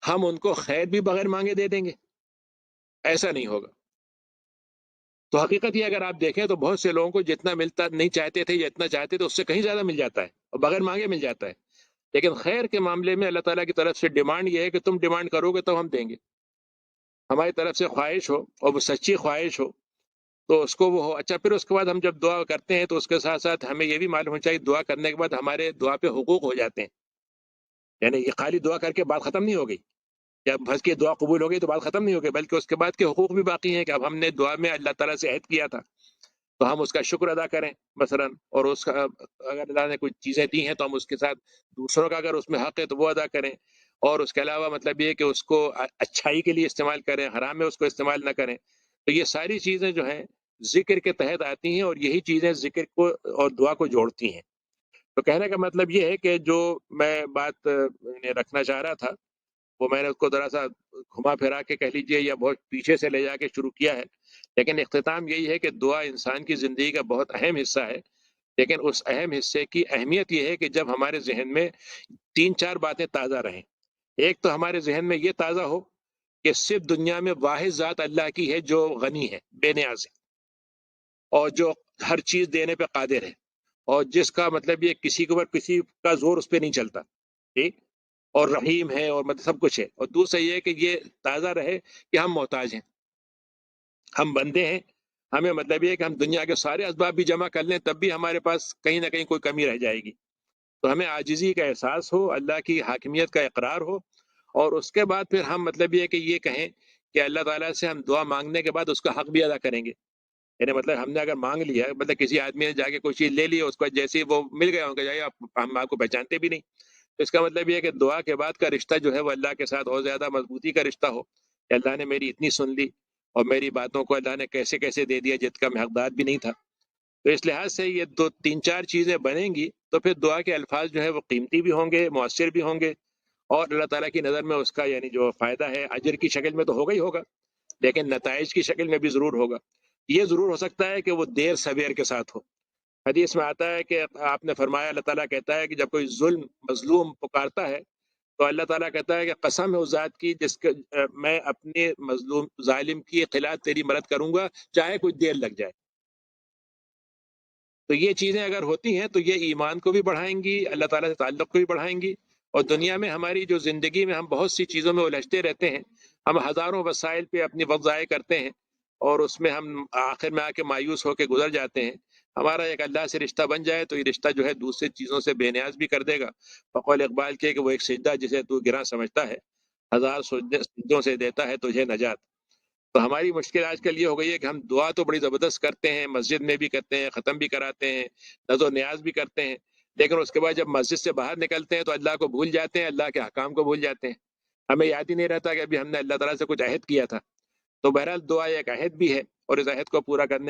ہم ان کو خیر بھی بغیر مانگے دے دیں گے، ایسا نہیں ہوگا. تو حقیقت یہ اگر آپ دیکھیں تو بہت سے لوگوں کو جتنا ملتا نہیں چاہتے تھے یا اتنا چاہتے تھے اس سے کہیں زیادہ مل جاتا ہے اور بغیر مانگے مل جاتا ہے. لیکن خیر کے معاملے میں اللہ تعالیٰ کی طرف سے ڈیمانڈ یہ ہے کہ تم ڈیمانڈ کرو گے تو ہم دیں گے. ہماری طرف سے خواہش ہو اور وہ سچی خواہش ہو تو اس کو وہ ہو. اچھا، پھر اس کے بعد ہم جب دعا کرتے ہیں تو اس کے ساتھ ساتھ ہمیں یہ بھی معلوم ہونا چاہیے دعا کرنے کے بعد ہمارے دعا پہ حقوق ہو جاتے ہیں. یعنی یہ خالی دعا کر کے بات ختم نہیں ہو گئی، جب بھس کی دعا قبول ہو گئی تو بات ختم نہیں ہو گئی، بلکہ اس کے بعد کے حقوق بھی باقی ہیں کہ اب ہم نے دعا میں اللہ تعالیٰ سے عہد کیا تھا تو ہم اس کا شکر ادا کریں مثلا. اور اس کا اگر اللہ نے کوئی چیزیں دی ہیں تو ہم اس کے ساتھ دوسروں کا اگر اس میں حق ہے تو وہ ادا کریں. اور اس کے علاوہ مطلب یہ کہ اس کو اچھائی کے لیے استعمال کریں، حرام میں اس کو استعمال نہ کریں. تو یہ ساری چیزیں جو ہیں ذکر کے تحت آتی ہیں اور یہی چیزیں ذکر کو اور دعا کو جوڑتی ہیں. تو کہنے کا مطلب یہ ہے کہ جو میں بات رکھنا چاہ رہا تھا وہ میں نے اس کو ذرا سا گھما پھرا کے کہہ لیجئے یا بہت پیچھے سے لے جا کے شروع کیا ہے. لیکن اختتام یہی ہے کہ دعا انسان کی زندگی کا بہت اہم حصہ ہے. لیکن اس اہم حصے کی اہمیت یہ ہے کہ جب ہمارے ذہن میں 3-4 باتیں تازہ رہیں. ایک تو ہمارے ذہن میں یہ تازہ ہو کہ صرف دنیا میں واحد ذات اللہ کی ہے جو غنی ہے، بے نیاز ہے، اور جو ہر چیز دینے پہ قادر ہے، اور جس کا مطلب یہ کسی کے اوپر کسی کا زور اس پہ نہیں چلتا، ٹھیک، اور رحیم ہے اور مطلب سب کچھ ہے. اور دوسرا یہ ہے کہ یہ تازہ رہے کہ ہم محتاج ہیں، ہم بندے ہیں. ہمیں مطلب یہ ہے کہ ہم دنیا کے سارے اسباب بھی جمع کر لیں تب بھی ہمارے پاس کہیں نہ کہیں کوئی کمی رہ جائے گی. تو ہمیں عاجزی کا احساس ہو، اللہ کی حاکمیت کا اقرار ہو، اور اس کے بعد پھر ہم مطلب یہ ہے کہ یہ کہیں کہ اللہ تعالیٰ سے ہم دعا مانگنے کے بعد اس کا حق بھی ادا کریں گے. یعنی مطلب ہم نے اگر مانگ لیا، مطلب کسی آدمی نے جا کے کوئی چیز لے لی، اس کو جیسے ہی وہ مل گیا ہوں کہ جائے ہم آپ کو پہچانتے بھی نہیں. تو اس کا مطلب یہ ہے کہ دعا کے بعد کا رشتہ جو ہے وہ اللہ کے ساتھ اور زیادہ مضبوطی کا رشتہ ہو کہ اللہ نے میری اتنی سن لی اور میری باتوں کو اللہ نے کیسے کیسے دے دیا جس کا میں حقدار بھی نہیں تھا. تو اس لحاظ سے یہ دو تین چار چیزیں بنیں گی تو پھر دعا کے الفاظ جو ہے وہ قیمتی بھی ہوں گے، مؤثر بھی ہوں گے، اور اللہ تعالیٰ کی نظر میں اس کا یعنی جو فائدہ ہے اجر کی شکل میں تو ہوگا ہی ہوگا، لیکن نتائج کی شکل میں بھی ضرور ہوگا. یہ ضرور ہو سکتا ہے کہ وہ دیر سویر کے ساتھ ہو. حدیث میں آتا ہے کہ آپ نے فرمایا، اللہ تعالیٰ کہتا ہے کہ جب کوئی ظلم مظلوم پکارتا ہے تو اللہ تعالیٰ کہتا ہے کہ قسم ہے اس ذات کی جس کے میں اپنے مظلوم ظالم کی خلاف تیری مدد کروں گا چاہے کچھ دیر لگ جائے. تو یہ چیزیں اگر ہوتی ہیں تو یہ ایمان کو بھی بڑھائیں گی، اللہ تعالیٰ سے تعلق کو بھی بڑھائیں گی، اور دنیا میں ہماری جو زندگی میں ہم بہت سی چیزوں میں الجھتے رہتے ہیں، ہم ہزاروں وسائل پہ اپنی وقت ضائع کرتے ہیں اور اس میں ہم آخر میں آ کے مایوس ہو کے گزر جاتے ہیں. ہمارا ایک اللہ سے رشتہ بن جائے تو یہ رشتہ جو ہے دوسری چیزوں سے بے نیاز بھی کر دے گا. بقول اقبال کے کہ وہ ایک سجدہ جسے تو گراں سمجھتا ہے، ہزار سجدوں سے دیتا ہے تجھے نجات. تو ہماری مشکل آج کل یہ ہو گئی ہے کہ ہم دعا تو بڑی زبردست کرتے ہیں، مسجد میں بھی کرتے ہیں، ختم بھی کراتے ہیں، نذر و نیاز بھی کرتے ہیں، لیکن اس کے بعد جب مسجد سے باہر نکلتے ہیں تو اللہ کو بھول جاتے ہیں، اللہ کے احکام کو بھول جاتے ہیں. ہمیں یاد ہی نہیں رہتا کہ ابھی ہم نے اللہ تعالیٰ سے کچھ عہد کیا تھا. تو بہرحال دعا ایک عہد بھی ہے، اور اس عہد کو پورا کرنے